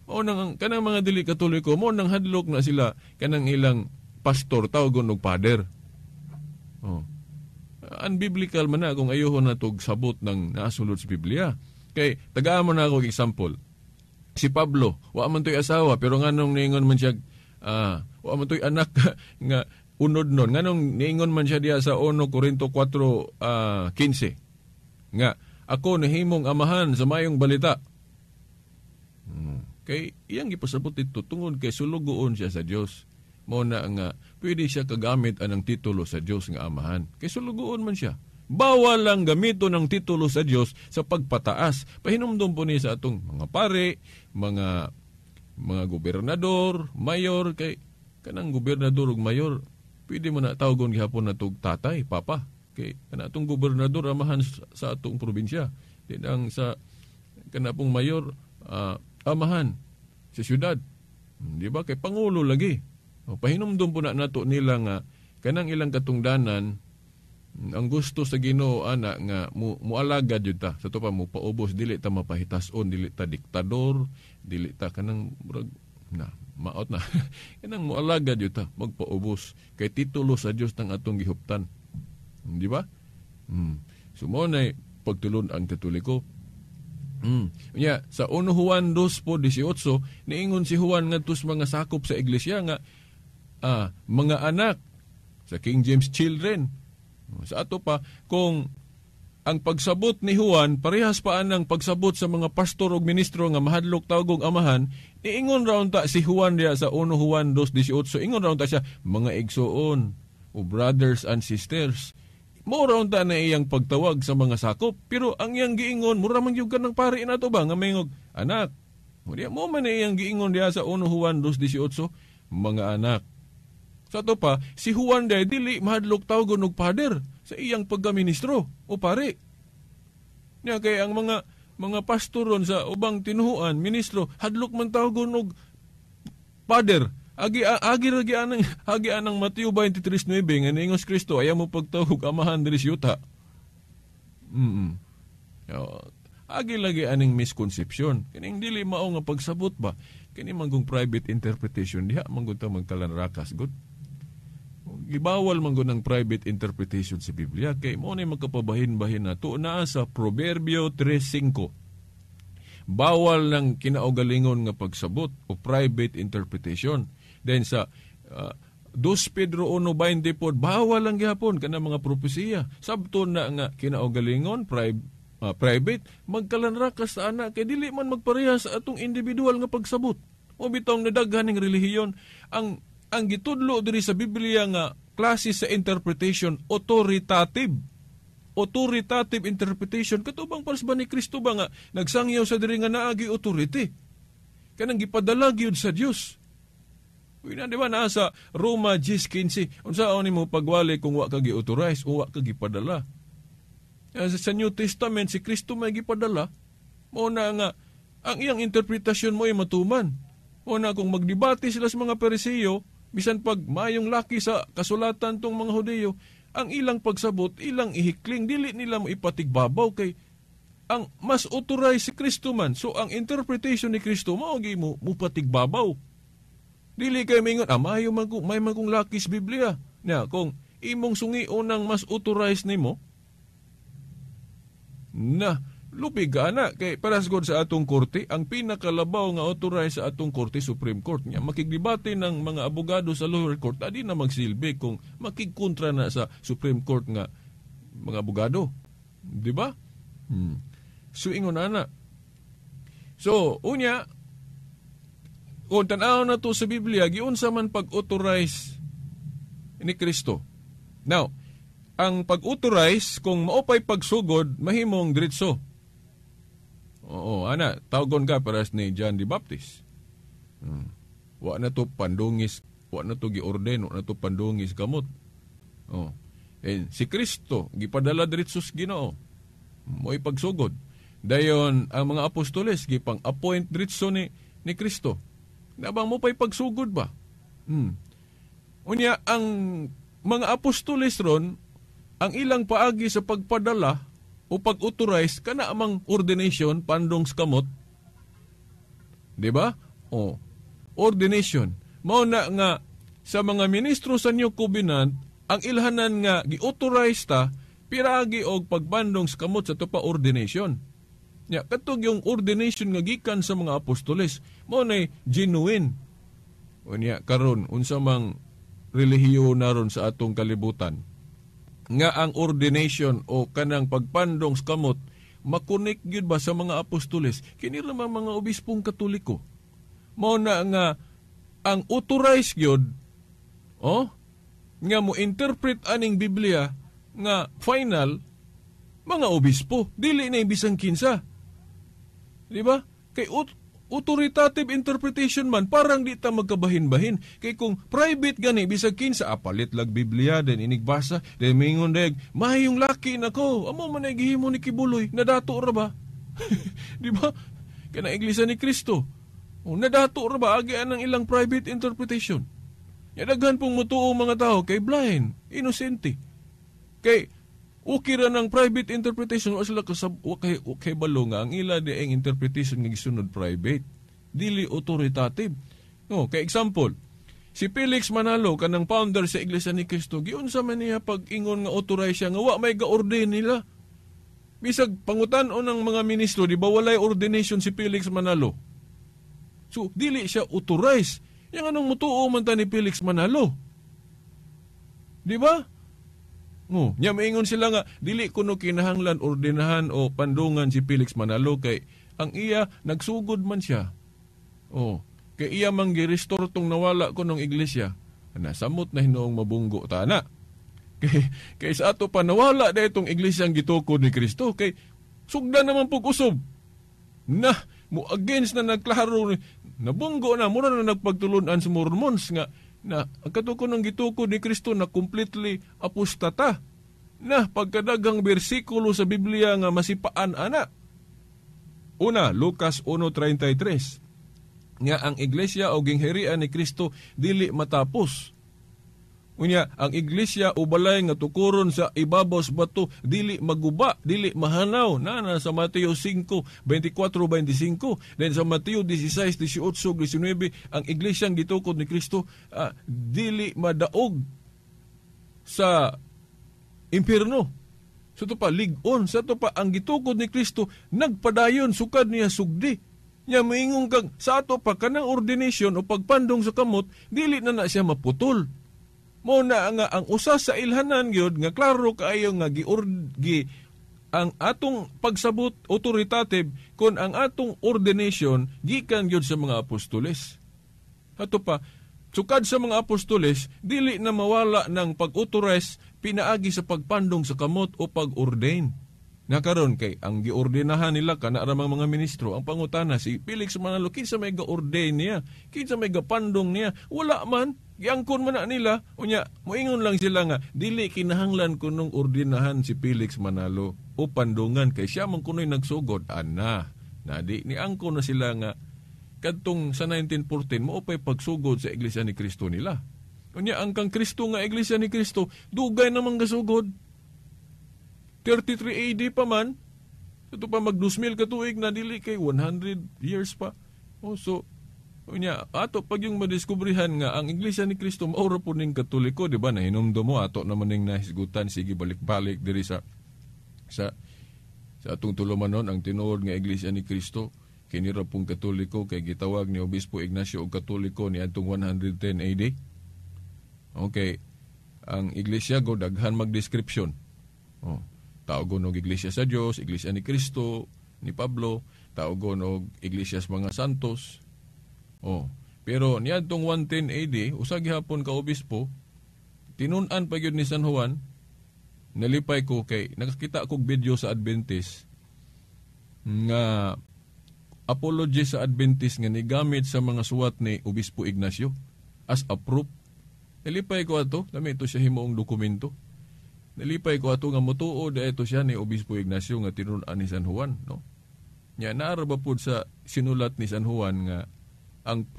Speaker 2: mao nang kanang mga dili Katoliko, mao nang hadlok na sila kanang ilang pastor tawgon og pader. Oh. Unbiblical man na kung ayohon na tog sabot ng nasulod sa Biblia. Kay tagaan mo na ako example. Si Pablo, wa man to'y asawa pero nganong niingon man siya wa man to'y anak nga unod nun. Nganong niingon man siya diya sa 1 Corinto 4:15 nga ako nahimong amahan sa mayong balita. Kay iyang gipasabot ito tungod kay sulugoon siya sa Dios. Mao na nga pwede siya kagamit anang titulo sa Dios nga amahan. Kay sulugoon man siya. Bawal lang gamito ng titulo sa Dios sa pagpataas. Pahinumdum po ni sa atong mga pare, mga gobernador, mayor, kay kanang gobernador ug mayor, pwede mo na tawgon gihapon na tog tatay, papa. Kay kana atong gobernador amahan sa atong probinsya. Din ang sa kana pong mayor amahan sa syudad. Di ba? Kay pangulo lagi. Pahinumdum po na nato nila nga kanang ilang katungdanan ang gusto sa Ginoo ana nga mualagad jud ta sa to pa mo paubos dili ta mapahitason, dili ta diktador, dili ta kanang maot na kanang mualagad jud ta magpaubos kay titulo sa Dios tang atong gihuptan, di ba? Sumo na pagtulon ang Katoliko. Sa 1 Juan 2:18 niingon si Juan ngadto sa mga sakop sa iglesia nga mga anak sa King James children. Sa ato pa, kung ang pagsabot ni Juan, parehas pa ang pagsabot sa mga pastor o ministro nga mahadlok tawgong amahan, iingon raon ta si Juan diya sa 1 Juan 2:18, ingon raon ta siya, mga igsoon o brothers and sisters. Mo raon ta na iyang pagtawag sa mga sakop, pero ang iyang giingon, mura man yung kanang pari na to ba, nga mayngog, anak. Mo man na iyang giingon diya sa 1 Juan 2:18, mga anak. Sa to pa, si Juan day dili mahadlok tawgon og pader sa iyang pagkaministro o pare. Nya kay ang mga pastoron sa ubang tinuhuan, ministro, hadlok man tawgon og pader. Agi anang Mateo 23:9 nga niingos Kristo ayaw mo pagtawag amahan diri sa yuta. Agi lagi aning misconception. Kining dili mao nga pagsabot ba? Kini manggong private interpretation diha manggod ta magkalanrakas gud. Gibawal man gud ang private interpretation sa Biblia kay mo na magkapabahin-bahin nato naa sa Proverbio 3:5. Bawal ng kinaugalingon nga pagsabot o private interpretation. Then sa 2 Pedro 1:20 bawal lang gihapon kana mga propesiya. Sabton na nga kinaugalingon private magkalanrakas sa anak kay dili man magpareha sa atong individual nga pagsabot. O bitong nadaghan ning relihiyon ang gitudlo diri sa Biblia nga klase sa interpretation authoritative interpretation katubang paras ba ni Kristo ba nga nagsangyaw sa diri nga naagi authority kanang gipadala gyud sa Dios. Di ba naa sa Roma 10:15 unsaon nimo pagwali kung wa ka gi-authorize o wa ka gipadala. Sa New Testament si Kristo may gipadala mo na nga ang iyang interpretasyon mo ay matuman. O na kung magdebate sila sa mga Pariseo, bisan pag mayong laki sa kasulatan tong mga Hudiyo, ang ilang pagsabot, ilang ihikling, dili nila mo ipatigbabaw kay ang mas authorize si Kristo man. So ang interpretation ni Kristo, maogi mo patigbabaw. Dili kay mingon, may man kong laki sa Biblia. Na, kung imong sungi unang mas authorize nimo, na, lupig ka na, kay parasgod sa atong korte, ang pinakalabaw nga authorized sa atong korte, Supreme Court niya, makigdebate ng mga abogado sa lower court, adi na magsilbi kung makigkontra na sa Supreme Court nga mga abogado. Di ba? So, ingon na. So, unya, kung tanaw na to sa Biblia, giunsa man pag-authorize ni Kristo. Now, ang pag-authorize, kung maupay pagsugod, mahimong diretso. Oo, tawgon ka paras ni John the Baptist. wa na to pandungis, wa na to giorden, wa na to pandungis kamot. Oh. And si Kristo gipadala diretso sa Ginoo. Mo'y pagsugod. Dayon ang mga apostoles gipang appoint diretso ni Kristo. Nabang mo pa'y pagsugod ba? Unya ang mga apostoles ron, ang ilang paagi sa pagpadala o pag-authorize kana amang ordination pandong sa kamot. Di ba? O, ordination. Mao na nga sa mga ministro sa New Covenant, ang ilhanan nga gi-authorize ta piragi og pagbandong sa kamot sa tupa ordination. Ya, katog yung ordination nga gikan sa mga apostoles, mao nay genuine. Unya karon unsa mang relihiyon naron sa atong kalibutan nga ang ordination o kanang pagpandong sa kamot makunik gyud ba sa mga apostoles kini ra mga obispong Katoliko. Mao na nga ang authorized gyud nga mo interpret aning Biblia nga final mga obispo dili na bisang kinsa. Di ba? Kay authoritative interpretation man parang di ta magkabahin-bahin. Kay kung private gani bisag kinsa apalit lag Biblia den inigbasa den mingon deg mahayong laki nako amo man ay gihimo ni kibuloy nadato ra ba? Di ba? Kana iglesia ni Kristo. O nadato ra ba agi anang ilang private interpretation. Ya daghan pong mutuo mga tao kay blind, inosente. Kay okay ra ng private interpretation o sila okay balo nga ang ila di ang interpretation nga gisunod private dili authoritative. No, kay example si Felix Manalo kanang founder sa Iglesia ni Cristo giunsa man niya pag-ingon nga authorize siya nga wa may ga-ordain nila bisag pangutan-on ng mga ministro di ba walay ordination si Felix Manalo, so dili siya authorize. Yang anong mutuo man ta ni Felix Manalo, di ba? Nya maingon sila nga dili kuno kinahanglan ordinahan o pandungan si Felix Manalo kay ang iya nagsugod man siya. Kay iya mang gi-restore tong nawala kunong iglesia. Nasamot na hinoong mabunggo ta na. Kay sa ato pa nawala da itong iglesyang gitukod ni Kristo kay sugda naman pug usob. Na mo against na nagklaro nabunggo na mura na nagpagtulunan sa Mormons nga na ang katukon ng gitukod ni Kristo na completely apostata na pagkadagang bersikulo sa Biblia nga masipaan ana. Una, Lucas 1:33 nga ang iglesia o gingherian ni Kristo dili matapos. Unya, ang iglesia o balay nga tukuron sa ibabaw sa bato dili maguba, dili mahanaw. Na sa Mateo 5:24-25. Then sa Mateo 16:18-19, ang iglesyang gitukod ni Kristo dili madaog sa impierno. Sa ito pa, ligon. Sa ito pa, ang gitukod ni Kristo nagpadayon, sukad niya sugdi. Nya maingong kag sa ato pa kanang ordination o pagpandong sa kamot, dili na siya maputol. Mo na nga ang usa sa ilhanan gyud nga klaro kaayo nga ang atong pagsabot authoritative kon ang atong ordination gikan gyud sa mga apostoles. Ato pa sukad sa mga apostoles dili na mawala ng pag-authorize pinaagi sa pagpandong sa kamot o pag-ordain. Nakaron kay ang giordinahan nila kana ramang mga ministro ang pangutana si Felix Manalo kinsa may ga-ordain niya, kinsa may gapandong niya, wala man. Giangkon man na nila, unya, moingon lang sila nga, dili kinahanglan kunong ordinahan si Felix Manalo o pandungan kay siya man kuno'y nagsugod. Na di angkon na sila nga, kadtong sa 1914, maupay pagsugod sa Iglesia ni Kristo nila. Unya, ang kang Kristo nga Iglesia ni Kristo, dugay namang gasugod. 33 AD pa man, ito pa mag-2000 katuig na dili kay 100 years pa. So, unya, ato pag yung madiskubrihan nga ang Iglesia ni Kristo maura po ning Katoliko, di ba? Nahinomdo mo ato naman ning nahisgutan sige balik-balik diri sa atong tulumanon ang tinuod nga Iglesia ni Kristo kinira pong Katoliko kay gitawag ni Obispo Ignacio og Katoliko ni adtong 110 AD. Okay. Ang Iglesia go daghan magdescription. Tawgon og Iglesia sa Dios, Iglesia ni Kristo, ni Pablo, tawgon og Iglesia sa mga santos. Pero niadtong 110 AD, usa gihapon ka obispo, tinun-an pa gyud ni San Juan, nalipay ko kay nakakita kog video sa Adventist nga apology sa Adventist nga nigamit sa mga suwat ni Obispo Ignacio as a proof. Nalipay ko ato, dami ito siya himuong dokumento. Nalipay ko ato nga mutuo da ito siya ni Obispo Ignacio nga tinunan ni San Juan, no? Nya naara ba pud sa sinulat ni San Juan nga ang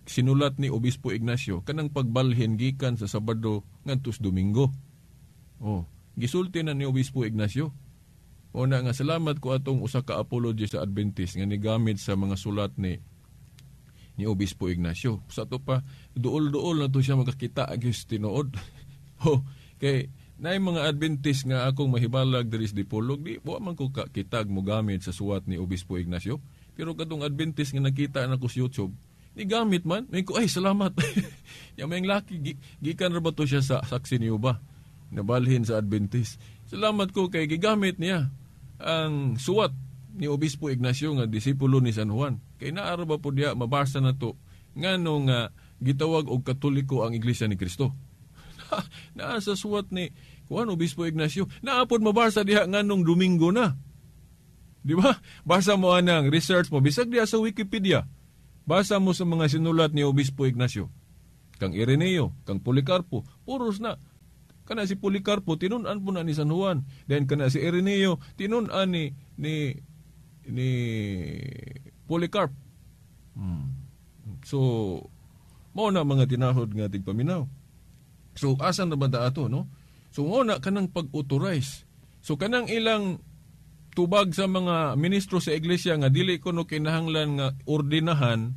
Speaker 2: sinulat ni Obispo Ignacio kanang pagbalhin gikan sa Sabado ngadto Domingo. Oh, gisulti na ni Obispo Ignacio. Una nga salamat ko atong usa ka apology sa Adventist nga nigamit sa mga sulat ni Obispo Ignacio. Sa to pa duol-duol na to siya makakita agis tinuod. Oh, kay naay mga Adventist nga akong mahibalag diri sa Dipolog, di wa man ko kitag mo gamit sa suwat ni Obispo Ignacio. Pero kadtong Adventist nga nakita na ko sa YouTube, ni gamit man, may ko ay salamat. Yang may laki gikan ra ba to siya sa saksi niyo ba? Nabalhin sa Adventist. Salamat ko kay gigamit niya ang suwat ni Obispo Ignacio nga disipulo ni San Juan. Kay naara ba po diya mabasa na to nganong gitawag og Katoliko ang Iglesia ni Cristo. Naa sa suwat ni Juan Obispo Ignacio, naapod mabasa diha nganong Domingo na. Di ba? Basa mo anang research mo bisag diha sa Wikipedia. Basa mo sa mga sinulat ni Obispo Ignacio. Kang Ireneo, kang Policarpo, puros na. Kana si Policarpo tinunan po na ni San Juan. Then kana si Ireneo tinunan ni Policarp. So mao na mga tinahod nga tigpaminaw. So asan na ba ato, no? So mao na kanang pag-authorize. So kanang ilang tubag sa mga ministro sa iglesia nga dili ko no kinahanglan nga ordinahan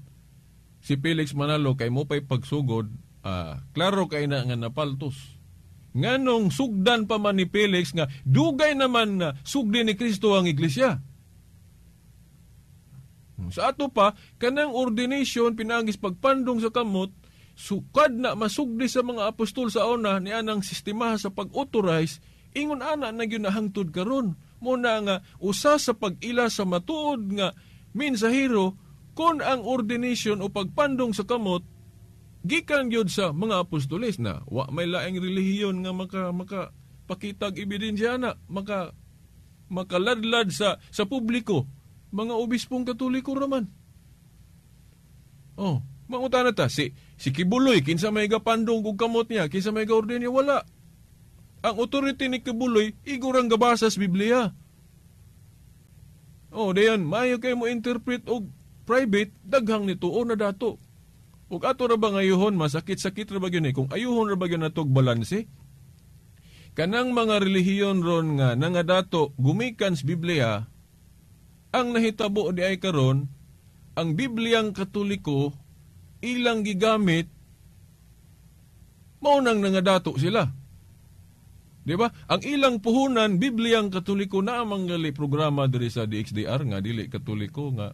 Speaker 2: si Felix Manalo kay mo pay pagsugod, klaro kay na nga napaltos. Nganong sugdan pa man ni Felix nga dugay naman na sugdi ni Kristo ang iglesia. Sa ato pa, kanang ordination pinagis pagpandong sa kamot, sukad na masugdi sa mga apostol sa una ni anang sistema sa pag-authorize, ingon ana na gyud nahangtod karon. Muna nga usa sa pag-ila sa matuod nga mensahero kon ang ordination o pagpandong sa kamot gikan gyud sa mga apostoles na wa may laing relihiyon nga maka pakitag ebidensya na makaladlad sa publiko mga obispong Katoliko raman. Oh, mangutana ta si Kibuloy kinsa may gapandong og kamot niya, kinsa may gaorden niya, wala. Ang authority ni Kibuloy igurang gabasa sa Biblia. Oh, dayon maayo kay mo interpret og private daghang nito o na dato. Ug ato ra ba ngayuhon masakit-sakit ra ba gyud kung ayuhon ra ba gyud natog balanse? Kanang mga relihiyon ron nga nangadato gumikan sa Biblia, ang nahitabo di ay karon ang Bibliang Katoliko ilang gigamit mao nang nangadato sila. Di ba? Ang ilang puhunan Bibliang Katoliko na amang gali programa diri sa DXDR nga dili Katoliko nga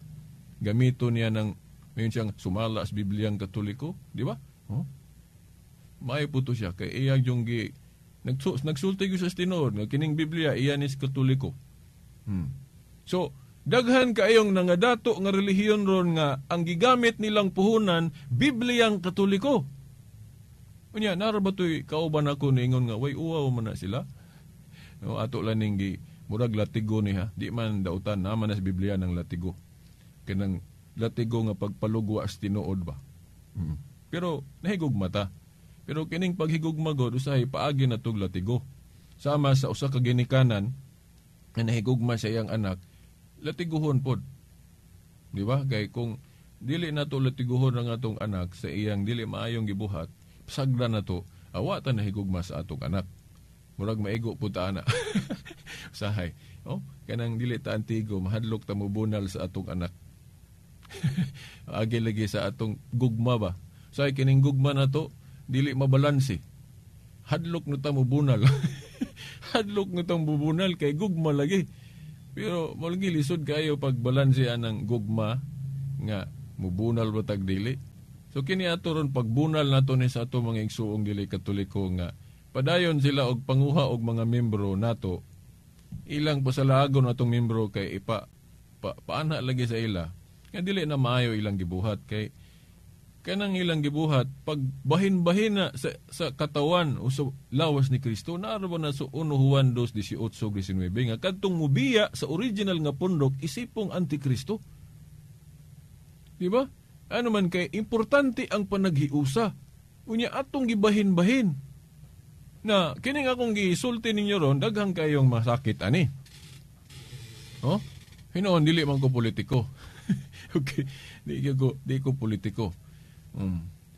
Speaker 2: gamito niya ng mayon siyang sumala sa Bibliang Katoliko, di ba? Oh? May puto siya kay iyang yung nagsulti ko sa tinuod nga kining Biblia iyan is Katoliko. So daghan kaayong nangadato nga relihiyon ron nga ang gigamit nilang puhunan Bibliang Katoliko. Unya nara ba toy kauban ako ningon nga way uwaw man na sila. No, ato lang ning murag latigo ni ha. Di man dautan naman na sa Biblia ng latigo. Kanang latigo nga pagpalugwa sa tinuod ba. Pero nahigugma ta. Pero kining paghigugma god usahay paagi na tog latigo. Sama sa usa ka ginikanan nga nahigugma sa iyang anak, latiguhon pod. Di ba? Kay kung dili na to latiguhon ang atong anak sa iyang dili maayong gibuhat, sagda na to, awa ta nahigugma sa atong anak. Murag maigo po ta na. Usahay. Oh, kanang dili ta antigo, mahadlok ta mo bunal sa atong anak. Agi lagi sa atong gugma ba? Usahay kining gugma na to, dili mabalanse. Hadlok no ta mo bunal. Hadlok no ta mo bunal kay gugma lagi. Pero malagi lisod kayo pag balanse anang gugma nga mubunal ba tag dili. So kini ato ron pagbunal nato ni sa ato mga igsuong dili Katoliko nga padayon sila og panguha og mga membro nato. Ilang pasalagon atong membro kay paana lagi sa ila. Nga dili na maayo ilang gibuhat kay kanang ilang gibuhat pag bahin-bahin na sa katawan o sa lawas ni Kristo naaro na sa 1 Juan 2:18-19 nga kadtong mubiya sa original nga pundok isipong antikristo. Di ba? Ano man kay importante ang panaghiusa. Unya atong gibahin-bahin. Na kining akong gisulti ninyo ron, daghang kayong masakit ani. Oh? Hinoon dili man ko politiko. Okay, di ko politiko.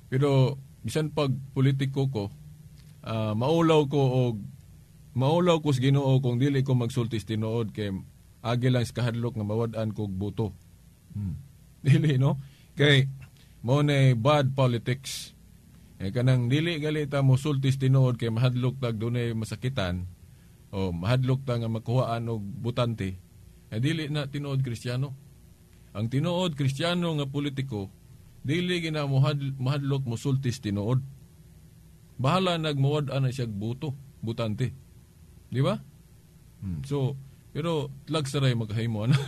Speaker 2: Pero bisan pag politiko ko, maulaw ko sa Ginoo kung dili ko magsultis tinuod kay agi lang sa kahadlok nga mawad-an kog boto. Dili no? Kay mo na bad politics. Kanang dili galita mo sultis tinuod kay mahadlok tag dunay masakitan o mahadlok ta nga makuhaan og butante. Dili na tinuod Kristiyano. Ang tinuod Kristiyano nga politiko dili gina mahadlok mo sultis tinuod. Bahala nagmawad-an na siya boto, butante. Di ba? So, pero lag saray maghimo ana.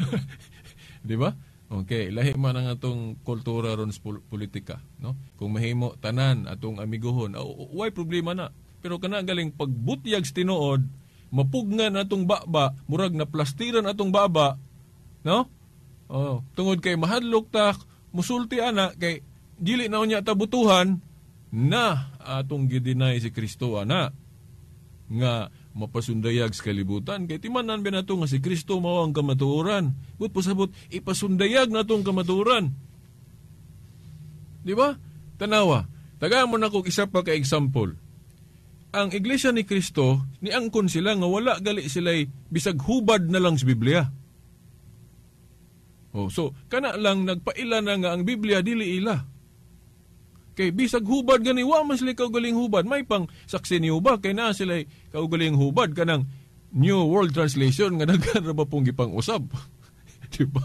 Speaker 2: Di ba? Okay, lahi man ang atong kultura ron sa politika, no? Kung mahimo tanan atong amiguhon, why problema na? Pero kana galing pagbutyag sa tinuod, mapugngan atong baba, murag na plastiran atong baba, no? Oh, tungod kay mahadlok ta musulti ana kay dili na unya ta butuhan na atong gidinay si Kristo ana nga mapasundayag sa kalibutan. Kay timanan ba nato nga si Kristo mao ang kamatuoran. But pasabot, ipasundayag natong kamatuoran. Di ba? Tanawa, tagaan mo na kong isa pa ka-example. Ang Iglesia ni Kristo, niangkon sila nga wala gali sila'y bisag hubad na lang sa Biblia. So, kana lang nagpaila na nga ang Biblia dili ila. Kay bisag hubad gani wa man sila kaugaling hubad, may pang saksi ni hubad kay naa sila kaugaling hubad kanang New World Translation nga daghan ra ba pong gipang-usab. Di ba?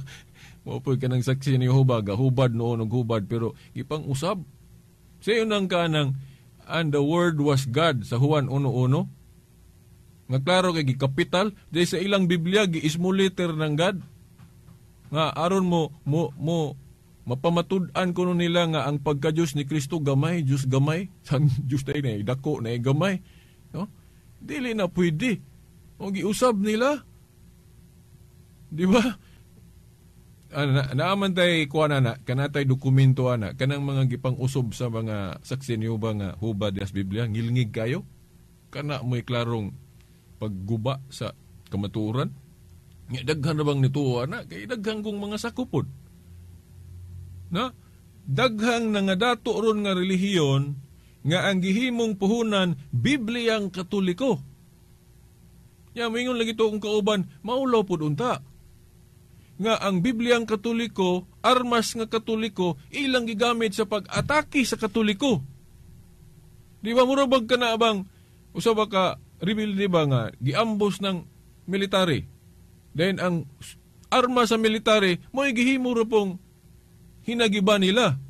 Speaker 2: Mo po kanang saksi ni hubad, hubad noon og hubad pero gipang-usab. Sayo nang kanang and the word was God sa Juan 1:1. Nga klaro kay gikapital dahil sa ilang Biblia gi-small letter ng God. Nga aron mo mapamatud-an ko nila nga ang pagka-Diyos ni Kristo gamay, Diyos gamay. Sang Diyos tayo na dako na gamay. No? Dili na pwede. O giusab nila. Di ba? Naaman tayo kuha na, kanatay dokumento na, kanang mga gipang-usob sa mga saksi niyo ba nga hubad as Biblia, ngilngig kayo. Kana mo'y klarong pagguba sa kamaturan. Daghan na bang nituo na, kay daghan kong mga sakupod. Na daghang nga dato ron nga relihiyon nga ang gihimong puhunan Bibliang Katoliko. Ya mingon lagi to kung kauban maulaw pud unta. Nga ang Bibliang Katoliko, armas nga Katoliko ilang gigamit sa pag-atake sa Katoliko. Di ba mura bag kana bang usaba ka rebelde ba nga giambos ng military. Then ang armas sa military mo'y gihimo ra pong hinagiba nila.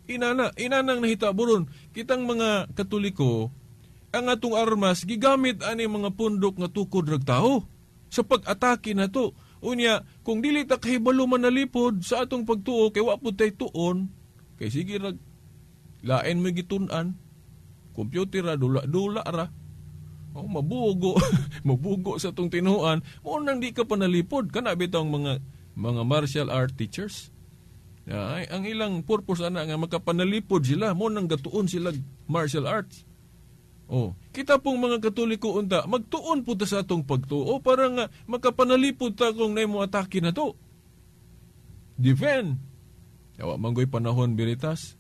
Speaker 2: Inanang nahitaburon. Kitang mga Katoliko, ang atong armas, gigamit ani mga pundok nga tukod rag tao sa pag-atake na to. Unya, kung dili ta kahibalo manalipod sa atong pagtuo, kay wapod tay tuon, kay sige rag, lain mo gitunan, computer ra, dula ra, mabugo, mabugo sa atong tinuan, mo nang di ka panalipod, kana bitang mga martial art teachers. Ang ilang purpose ana nga makapanalipod sila mo nang gatuon sila martial arts. Kita pong mga Katoliko unta magtuon pud sa atong pagtuo para nga makapanalipod ta kung nay mo atake na to. Defend. Yawa manggoy panahon biritas.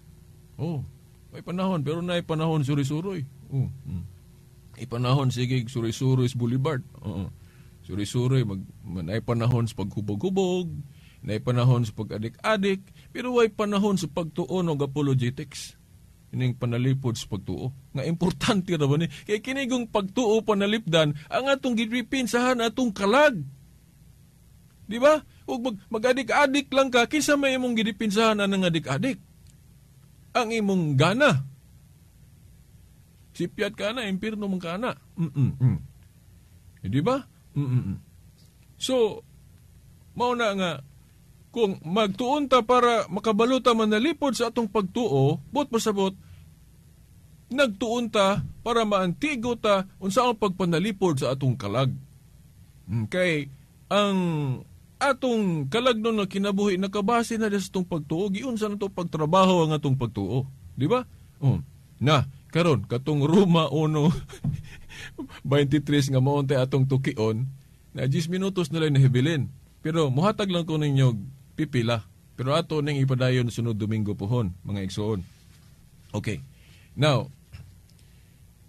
Speaker 2: May panahon pero nay panahon suri-suroy. Ipanahon sige suri-suroy sa Boulevard. Suri-suroy nay panahon sa paghubog-hubog. Nay panahon sa pag-adik-adik, pero way panahon sa pagtuo ng apologetics. Ining panalipod sa pagtuo. Nga importante ra ba ni? Kaya kinigong pagtuo panalipdan, ang atong gipinsahan atong kalag. Di ba? Ug mag-adik-adik lang ka, kinsa may imong gidipinsahan ang adik-adik? Ang imong gana. Sipyat ka na, impirno mong ka na. Di ba? So, mauna nga, kung magtuon ta para makabaluta manalipod sa atong pagtuo, bot pasabot, nagtuon ta para maantigo ta unsa ang pagpanalipod sa atong kalag. Kay ang atong kalagnon nga kinabuhi nakabase na sa itong pagtuo, giunsa na ito pagtrabaho ang atong pagtuo. Di ba? Na, karon katong Roma 1:23 nga maunti atong tukion, na 10 minutos na lang nahibilin. Pero muhatag lang ko ninyo pipila. Pero ato ning ipadayon sunod Domingo pohon, mga igsoon. Okay. Now,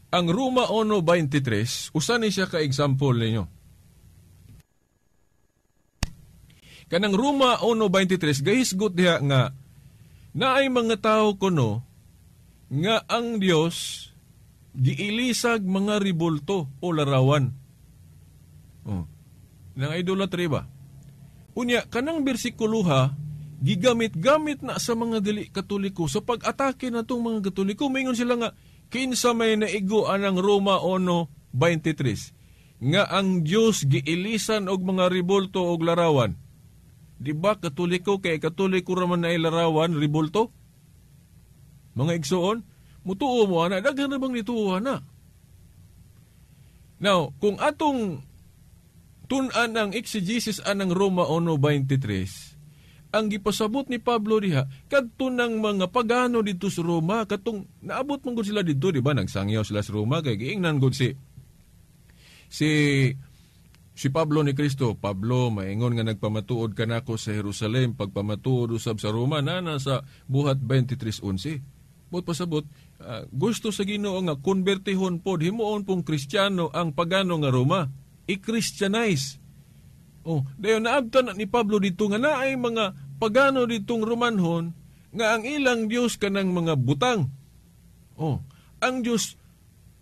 Speaker 2: ang Roma 1:23, usa ni siya ka example ninyo. Kanang Roma 1:23, gahisgot diha nga naay mga tao kuno nga ang Dios giilisag mga ribulto o larawan. Nang idolatry ba? Unya, kanang bersikuloha, gigamit-gamit na sa mga dili Katoliko sa pag-atake na itong mga Katoliko. Maingon sila nga, kinsa may naigo anang Roma 1:23 nga ang Diyos giilisan og mga ribulto og larawan. Di ba Katoliko kay Katoliko raman na larawan, ribulto? Mga igsoon, mutuo mo ana, daghan na bang nituo na? Now, kung atong tun-an ang exegesis anang Roma 1:23, ang gipasabot ni Pablo diha, kadto ng mga pagano dito sa Roma, katong naabot man gud sila dito, di ba? Nagsangyaw sila sa Roma, kay giingnan gud si Pablo ni Kristo. Pablo, maingon nga nagpamatuod ka nako sa Jerusalem, pagpamatuod usab sa Roma, na nasa buhat 23:11. But pasabot, gusto sa Ginoo nga konbertihon pod, himuon pong Kristiyano ang pagano nga Roma. I-Christianize. Dayon naabtan ni Pablo dito nga naay mga pagano ditong Romanhon nga ang ilang Dios kanang mga butang. Ang Dios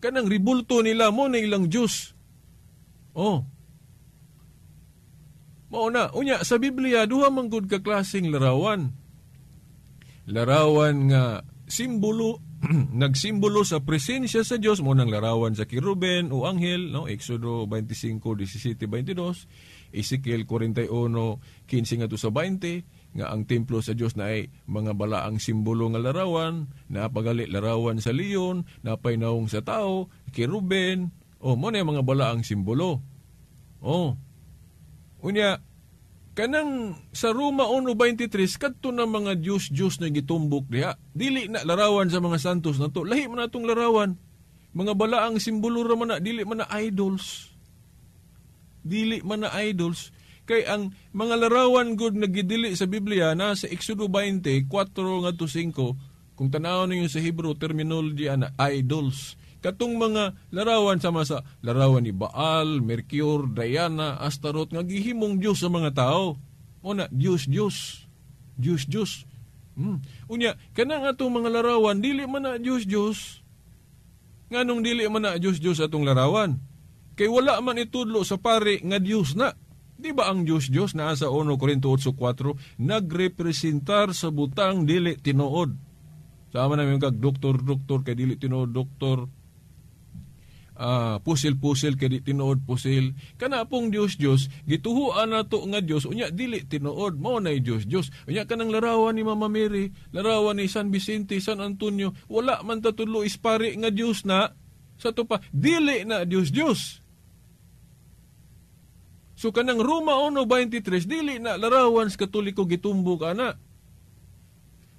Speaker 2: kanang ribulto nila mo na ilang Dios. Mao na, unya sa Biblia duha man gud ka klaseng larawan. Larawan nga simbolo nagsimbolo sa presensya sa Dios, mo nang larawan sa kiruben o anghel, no? Exodo 25:17-22, Ezekiel 41:15 ngadto sa 20, nga ang templo sa Dios na ay mga balaang simbolo nga larawan, napagali larawan sa leon, napay naong sa tao, kiruben, mo na mga balaang simbolo. Unya, kanang sa Roma 1:23, kadto na mga Diyos na gitumbok diha. Dili na larawan sa mga santos na to. Lahi man natong larawan. Mga balaang simbolo raman na, dili man na idols. Dili man na idols. Kay ang mga larawan gud nagidili sa Biblia na sa Exodo 20:4 ngadto 5, kung tanaw ninyo sa Hebrew terminology ana, idols. Katong mga larawan sama sa larawan ni Baal, Mercure, Diana, Astaroth nga gihimong Dios sa mga tao. Una, Diyos. Unya, kanang atong mga larawan dili man na Diyos. Nganong dili man na Diyos atong larawan? Kay wala man itudlo sa pare nga Dios na. Di ba ang Diyos naa sa 1 Corinto 8:4 nagrepresentar sa butang dili tinuod. Sama namin kag doktor kay dili tinuod doktor. Pusil-pusil kay di tinuod pusil. Kana pong Diyos, gituhuan nato nga Diyos, unya dili tinuod, mao nay Diyos. Unya kanang larawan ni Mama Mary, larawan ni San Vicente, San Antonio, wala man tatudlo ispari nga Diyos na, sa to pa, dili na Diyos. So kanang Roma 1:23, dili na larawan sa Katoliko gitumbok ana.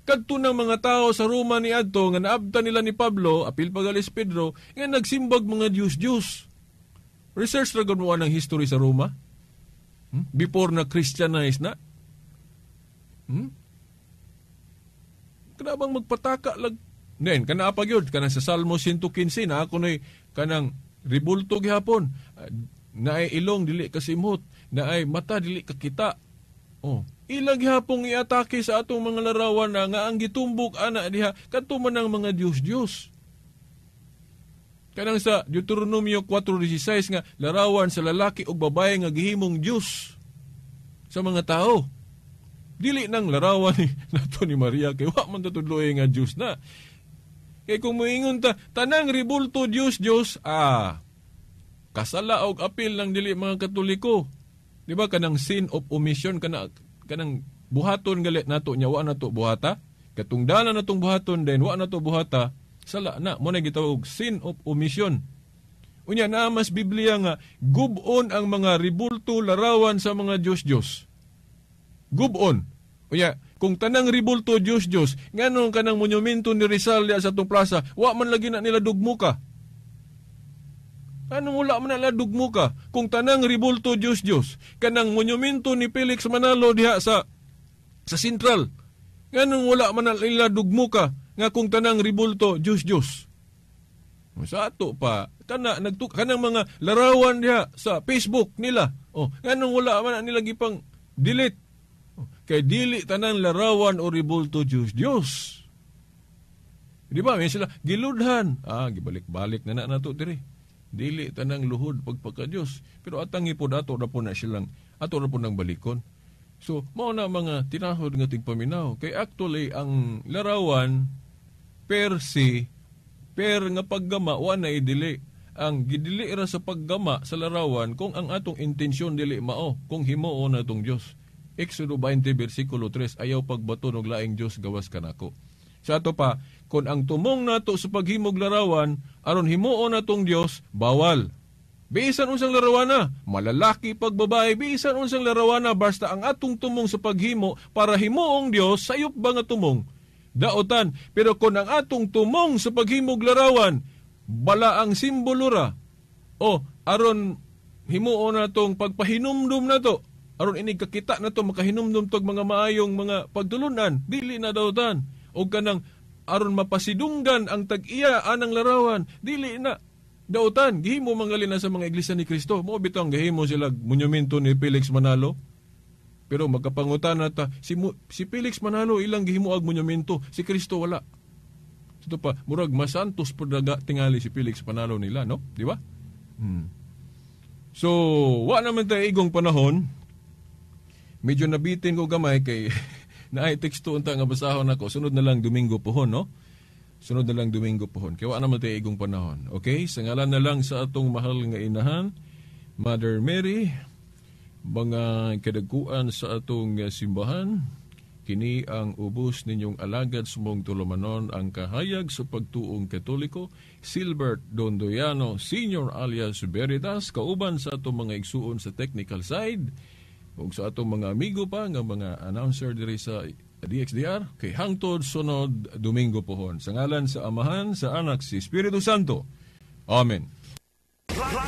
Speaker 2: Kadto ng mga tao sa Roma ni adto nga naabtan nila ni Pablo, apil pagalis Pedro, nga nagsimbag mga Diyos. Research ra gud mo ang history sa Roma. Before na Christianize na. Kanabang magpataka lag. Nen kana pa gyud kanang sa Salmo 115 na ako nay kanang ribulto gihapon. Naay ilong dili kasimhot, naay mata dili kakita. Ilang gihapong iatake sa atong mga larawan na nga ang gitumbok ana diha kadto man ang mga Diyos. Kanang sa Deuteronomio 4:16 nga larawan sa lalaki o babae nga gihimong Diyos sa mga tao. Dili nang larawan nato ni Maria kay wa man tatudloy nga Diyos na. Kay kung moingon ta tanang ribulto Diyos, kasala og apil ng dili mga Katoliko. Di ba kanang sin of omission kanang buhaton galit nato nya wa nato buhata, katungdanan natong buhaton den wa nato buhata, sala na mo na gitawag sin of omission. Unya na mas Biblia nga gubon ang mga ribulto larawan sa mga Diyos. gubon. Unya, kung tanang ribulto Diyos, nganong kanang monumento ni Rizal diya sa itong plaza, wa man lagi na nila dugmo ka. Anong wala man nila dugmo ka? Kung tanang ribulto Diyos, kanang monumento ni Felix Manalo diha sa Central, nganong wala man nila dugmo ka, nga kung tanang ribulto Diyos. Sa ato pa, kanang mga larawan diha sa Facebook nila, nganong wala man nila gipang delete. Kay dili tanang larawan o ribulto Diyos. Di ba? May sila, giludhan. Gibalik-balik na nato diri. Dili tanang luhod pagpaka-Diyos. Pero atang ipod ato na po na silang, ato na po nang balikon. So, mao na mga tinahod nga tigpaminaw. Kay actually, ang larawan, per nga paggama, wala idili. Ang gidili ra sa paggama sa larawan, kung ang atong intensyon dili mao, kung himuon na itong Diyos. Exodo 20, versikulo 3, ayaw pagbato ng laing Diyos gawas kanako. Sa ato pa, kung ang tumong nato sa paghimog larawan, aron himuon natong Diyos, bawal. Bisan unsang larawan na, malalaki pagbabae, bisan unsang larawan na, basta ang atong tumong sa paghimo, para himuong Diyos, sayop ba nga tumong? Daotan, pero kung ang atong tumong sa paghimog larawan, bala ang simbolo ra, aron himuon natong pagpahinumdum na to, aron inig kakita na to, makahinumdum tog mga maayong mga pagtulunan, dili na daotan. O kanang aron mapasidunggan ang tag-iya anang larawan, dili na daotan. Gihimo mangalina sa mga iglesia ni Kristo, mo bitong gihimo sila monumento ni Felix Manalo. Pero magkapangutan nata, si Felix Manalo ilang gihimo ag monumento, si Kristo wala. Ito pa, murag masantos padaga tingali si Felix Manalo nila, no? Di ba? So, wa naman tayo igong panahon. Medyo nabitin ko gamay kay naay teksto unta nga basahon ako. Sunod na lang Domingo pohon, no? Sunod na lang Domingo pohon. Kaya wa naman tayo igong panahon. Okay? Sa ngalan na lang sa atong mahal nga inahan, Mother Mary, mga kadagkuan sa atong simbahan, kini ang ubos ninyong alagad sumong tulumanon ang kahayag sa pagtuong Katoliko, Silbert Dondoyano Sr. alias Veritas, kauban sa atong mga igsuon sa technical side, ug sa atong mga amigo pa nga mga announcer diri sa DXDR, kay hangtod sunod Domingo pohon. Sa ngalan sa Amahan, sa Anak, si Espiritu Santo. Amen.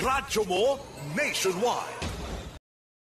Speaker 1: Radyo mo nationwide.